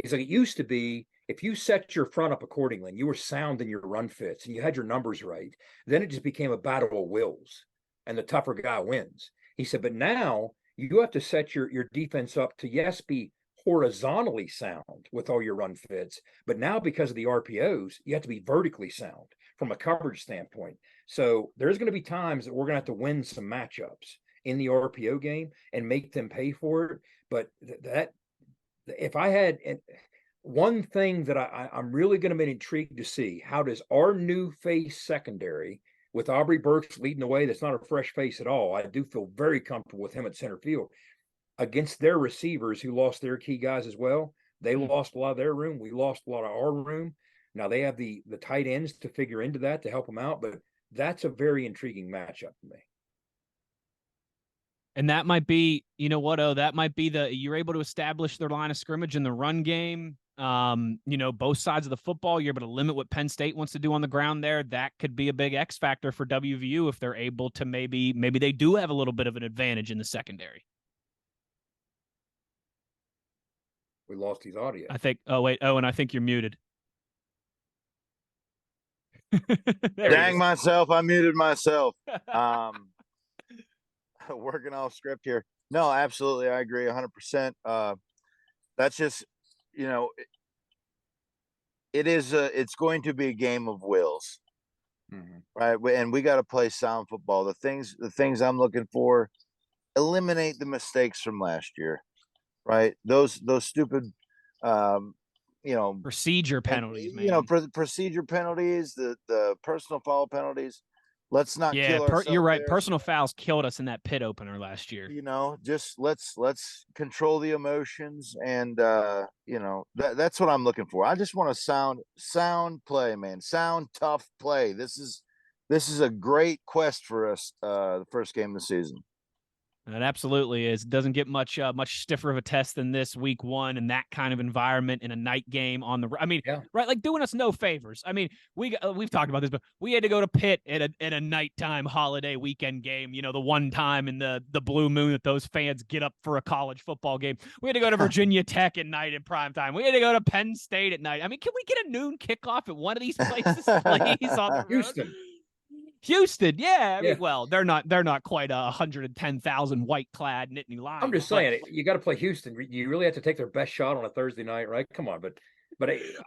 He's like, it used to be, if you set your front up accordingly and you were sound in your run fits and you had your numbers right, then it just became a battle of wills and the tougher guy wins. He said, but now you have to set your defense up to, yes, be horizontally sound with all your run fits, but now because of the RPOs, you have to be vertically sound from a coverage standpoint. So there's going to be times that we're going to have to win some matchups in the RPO game and make them pay for it. But that if I had one thing that I'm really going to be intrigued to see, how does our new face secondary with Aubrey Burks leading the way, that's not a fresh face at all. I do feel very comfortable with him at center field against their receivers who lost their key guys as well. They lost a lot of their room. We lost a lot of our room. Now they have the tight ends to figure into that to help them out, but that's a very intriguing matchup to me. And that might be, you know what, that might be you're able to establish their line of scrimmage in the run game. Both sides of the football, you're able to limit what Penn State wants to do on the ground there. That could be a big X factor for WVU if they're able to maybe they do have a little bit of an advantage in the secondary. We lost his audio. I think, and I think you're muted. Dang myself, I muted myself. Working off script here. No, absolutely, I agree 100%. That's just, it's going to be a game of wills, right? And we got to play sound football. The things I'm looking for, eliminate the mistakes from last year, right? Those stupid, procedure penalties, man. Procedure penalties, the personal foul penalties. Let's not kill ourselves. You're right. There. Personal fouls killed us in that pit opener last year. Just let's control the emotions, and that's what I'm looking for. I just want a sound play, man. Sound, tough play. This is a great quest for us. The first game of the season. It absolutely is. It doesn't get much stiffer of a test than this week 1 in that kind of environment in a night game on the. I mean, right? Like doing us no favors. I mean, we've talked about this, but we had to go to Pitt at a nighttime holiday weekend game. The one time in the blue moon that those fans get up for a college football game. We had to go to Virginia Tech at night in prime time. We had to go to Penn State at night. I mean, can we get a noon kickoff at one of these places, please? On the Houston. Houston, yeah. I mean, Yeah. well, they're not quite 110,000 white clad Nittany Lions. I'm just saying, you got to play Houston. You really have to take their best shot on a Thursday night, right? Come on, but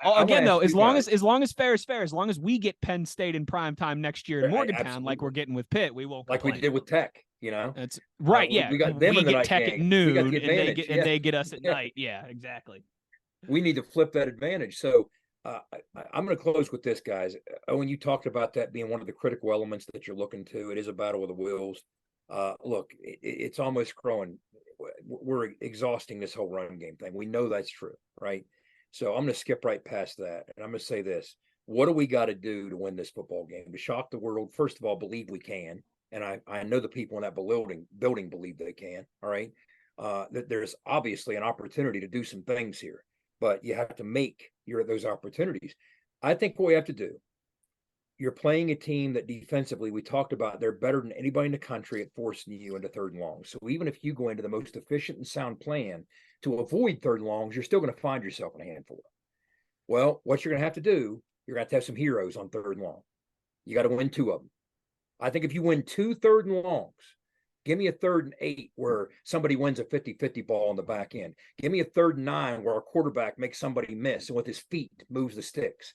Again, though, as long as fair is fair, as long as we get Penn State in prime time next year in Morgantown, like we're getting with Pitt, we won't complain. Like we did with Tech. That's right. Yeah, we got them in the get night Tech game. at noon, the and they get us at night. Yeah, exactly. We need to flip that advantage. So I'm going to close with this, guys. Owen, you talked about that being one of the critical elements that you're looking to. It is a battle of the wills. Look, it's almost growing. We're exhausting this whole run game thing. We know that's true, right? So I'm going to skip right past that. And I'm going to say this. What do we got to do to win this football game? To shock the world, first of all, believe we can. And I know the people in that building believe they can, all right? That there's obviously an opportunity to do some things here, but you have to make those opportunities. I think what we have to do, you're playing a team that defensively, we talked about, they're better than anybody in the country at forcing you into third and long. So even if you go into the most efficient and sound plan to avoid third and longs, you're still going to find yourself in a handful. Well, what you're going to have to do, you're going to have some heroes on third and long. You got to win 2 of them. I think if you win 2 third and longs, give me a 3rd and 8 where somebody wins a 50-50 ball on the back end. Give me a 3rd and 9 where our quarterback makes somebody miss and with his feet moves the sticks.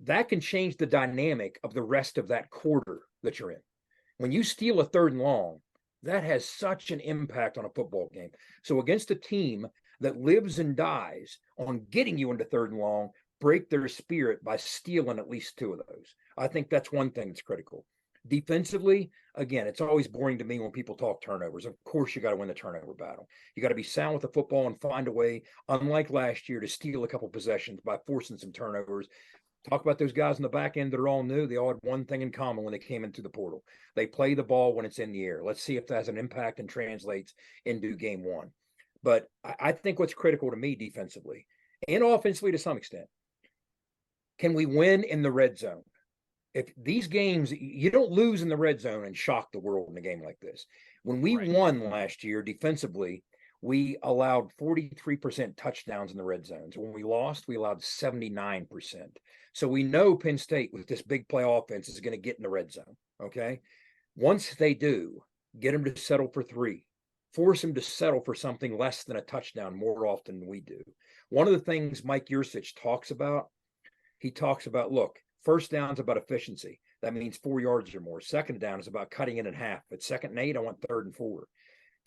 That can change the dynamic of the rest of that quarter that you're in. When you steal a 3rd and long, that has such an impact on a football game. So against a team that lives and dies on getting you into 3rd and long, break their spirit by stealing at least 2 of those. I think that's one thing that's critical. Defensively, again, it's always boring to me when people talk turnovers. Of course, you got to win the turnover battle. You got to be sound with the football and find a way, unlike last year, to steal a couple possessions by forcing some turnovers. Talk about those guys in the back end that are all new. They all had one thing in common when they came into the portal. They play the ball when it's in the air. Let's see if that has an impact and translates into game 1. But I think what's critical to me defensively and offensively to some extent, can we win in the red zone? If these games, you don't lose in the red zone and shock the world in a game like this. When we won last year defensively, we allowed 43% touchdowns in the red zones. When we lost, we allowed 79%. So we know Penn State with this big play offense is going to get in the red zone, okay? Once they do, get them to settle for 3. Force them to settle for something less than a touchdown more often than we do. One of the things Mike Yursich talks about, look, first down is about efficiency. That means 4 yards or more. Second down is about cutting it in half. At 2nd and 8, I want 3rd and 4.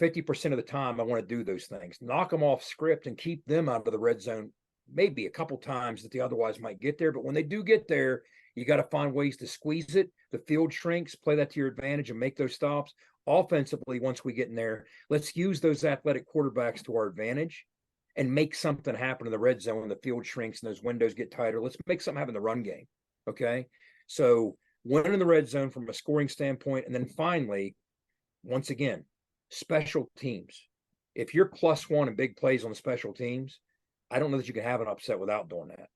50% of the time, I want to do those things. Knock them off script and keep them out of the red zone maybe a couple times that they otherwise might get there. But when they do get there, you got to find ways to squeeze it. The field shrinks, play that to your advantage and make those stops. Offensively, once we get in there, let's use those athletic quarterbacks to our advantage and make something happen in the red zone when the field shrinks and those windows get tighter. Let's make something happen in the run game. Okay, so win in the red zone from a scoring standpoint. And then finally, once again, special teams. If you're +1 in big plays on the special teams, I don't know that you can have an upset without doing that.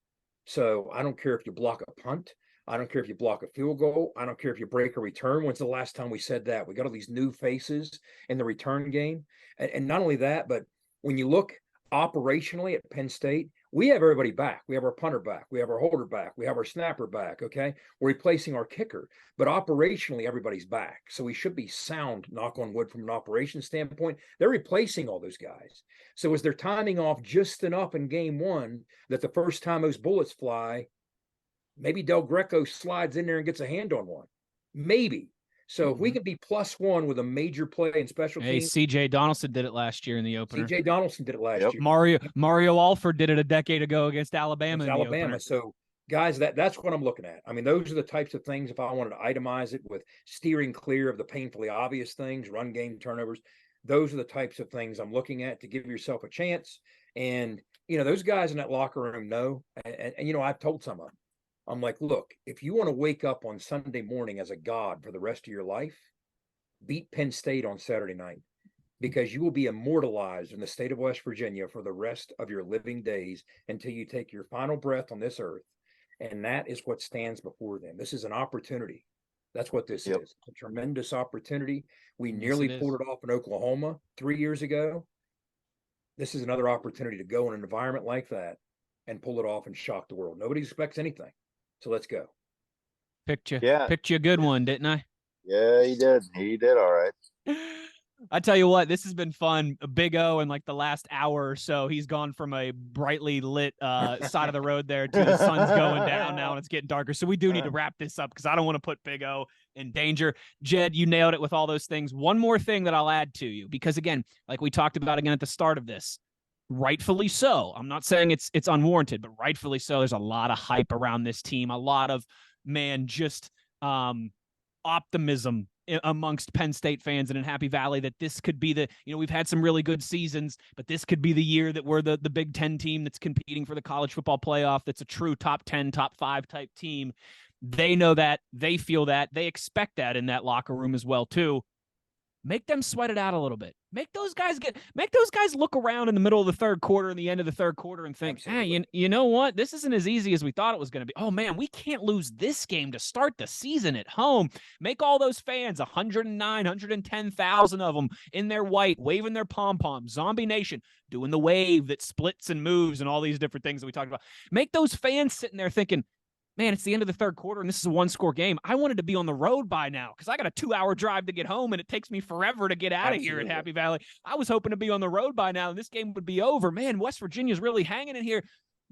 So I don't care if you block a punt. I don't care if you block a field goal. I don't care if you break a return. When's the last time we said that? We got all these new faces in the return game. And not only that, but when you look operationally at Penn State, we have everybody back. We have our punter back. We have our holder back. We have our snapper back, okay? We're replacing our kicker. But operationally, everybody's back. So we should be sound, knock on wood, from an operations standpoint. They're replacing all those guys. So is their timing off just enough in game 1 that the first time those bullets fly, maybe Del Greco slides in there and gets a hand on one? Maybe. So if we can be +1 with a major play in special teams. C.J. Donaldson did it last year in the opener. C.J. Donaldson did it last year. Mario Alford did it a decade ago against Alabama. So, guys, that's what I'm looking at. I mean, those are the types of things, if I wanted to itemize it with steering clear of the painfully obvious things, run game, turnovers, those are the types of things I'm looking at to give yourself a chance. And, those guys in that locker room know, and I've told some of them, I'm like, look, if you want to wake up on Sunday morning as a god for the rest of your life, beat Penn State on Saturday night, because you will be immortalized in the state of West Virginia for the rest of your living days until you take your final breath on this earth. And that is what stands before them. This is an opportunity. That's what this is. A tremendous opportunity. We nearly pulled it off in Oklahoma 3 years ago. This is another opportunity to go in an environment like that and pull it off and shock the world. Nobody expects anything. So let's go. Picked you a good one, didn't I? Yeah, he did. He did all right. I tell you what, this has been fun. Big O in like the last hour or so, he's gone from a brightly lit side of the road there to the sun's going down now and it's getting darker. So we do need to wrap this up because I don't want to put Big O in danger. Jed, you nailed it with all those things. One more thing that I'll add to you, because again, like we talked about again at the start of this, rightfully so. I'm not saying it's unwarranted, but rightfully so. There's a lot of hype around this team, a lot of just optimism amongst Penn State fans and in Happy Valley that this could be we've had some really good seasons, but this could be the year that we're the Big Ten team that's competing for the college football playoff. That's a true top 10, top 5 type team. They know that, they feel that, they expect that in that locker room as well too. Make them sweat it out a little bit. Make those guys look around in the middle of the third quarter and the end of the third quarter and think, hey, you know what? This isn't as easy as we thought it was going to be. Oh, man, we can't lose this game to start the season at home. Make all those fans, 110,000 of them in their white, waving their pom-poms, Zombie Nation, doing the wave that splits and moves and all these different things that we talked about. Make those fans sitting there thinking, man, it's the end of the third quarter and this is a 1-score game. I wanted to be on the road by now because I got a 2-hour drive to get home and it takes me forever to get out of here at Happy Valley. I was hoping to be on the road by now and this game would be over. Man, West Virginia's really hanging in here.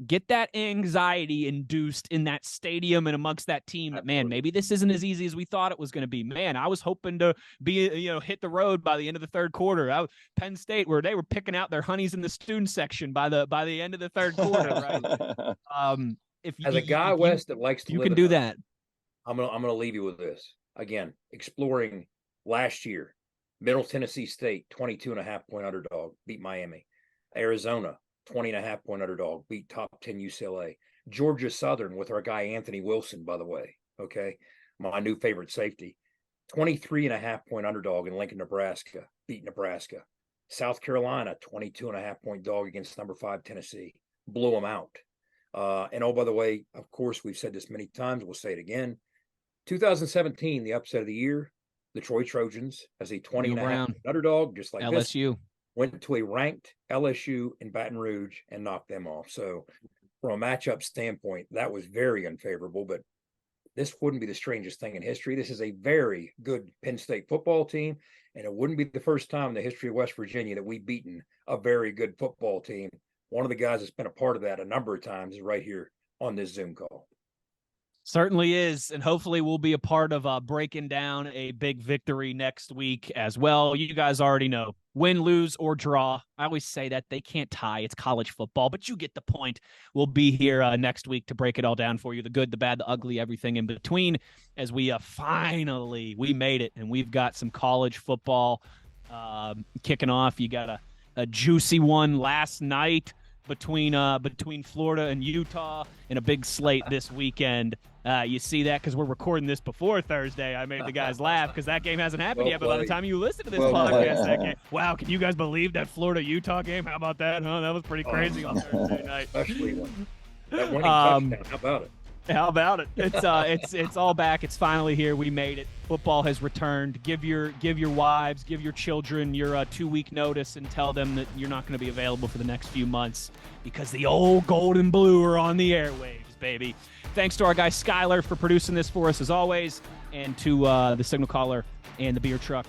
Get that anxiety induced in that stadium and amongst that team that, man, maybe this isn't as easy as we thought it was going to be. Man, I was hoping to be, hit the road by the end of the third quarter. Penn State, where they were picking out their honeys in the student section by the end of the third quarter, right? As a guy, Wes, that likes to you live can do that. I'm gonna leave you with this. Again, exploring last year, Middle Tennessee State, 22.5 point underdog, beat Miami. Arizona, 20.5 point underdog, beat top 10 UCLA. Georgia Southern with our guy Anthony Wilson, by the way. Okay. My new favorite safety. 23.5 point underdog in Lincoln, Nebraska, beat Nebraska. South Carolina, 22.5 point dog against number 5 Tennessee, blew them out. And oh, by the way, of course, we've said this many times. We'll say it again. 2017, the upset of the year, the Troy Trojans as a 20.5 underdog, just like LSU. Went to a ranked LSU in Baton Rouge and knocked them off. So from a matchup standpoint, that was very unfavorable, but this wouldn't be the strangest thing in history. This is a very good Penn State football team, and it wouldn't be the first time in the history of West Virginia that we've beaten a very good football team. One of the guys that's been a part of that a number of times is right here on this Zoom call. Certainly is, and hopefully we'll be a part of breaking down a big victory next week as well. You guys already know, win, lose, or draw. I always say that they can't tie. It's college football, but you get the point. We'll be here next week to break it all down for you, the good, the bad, the ugly, everything in between, as we finally made it, and we've got some college football kicking off. You got a juicy one last night between Florida and Utah, and a big slate this weekend. You see that because we're recording this before Thursday. I made the guys laugh because that game hasn't happened yet, but by the time you listen to this podcast, that game, wow, can you guys believe that Florida-Utah game? How about that, huh? That was pretty crazy on Thursday night. Especially one. That winning touchdown. How about it? How about it? It's all back. It's finally here. We made it. Football has returned. Give your wives, give your children your 2-week notice and tell them that you're not going to be available for the next few months because the old gold and blue are on the airwaves, baby. Thanks to our guy Skyler for producing this for us as always, and to the signal caller and the beer truck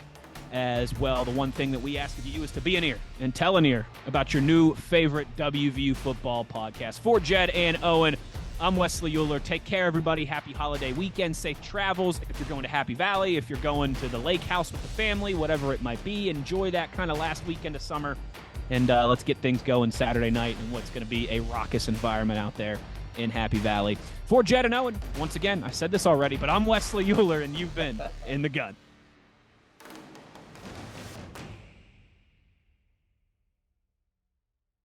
as well. The one thing that we ask of you is to be an ear and tell an ear about your new favorite WVU football podcast. For Jed and Owen, I'm Wesley Uhler. Take care, everybody. Happy holiday weekend. Safe travels. If you're going to Happy Valley, if you're going to the lake house with the family, whatever it might be, enjoy that kind of last weekend of summer. And let's get things going Saturday night in what's going to be a raucous environment out there in Happy Valley. For Jed and Owen, once again, I said this already, but I'm Wesley Uhler, and you've been in the gun.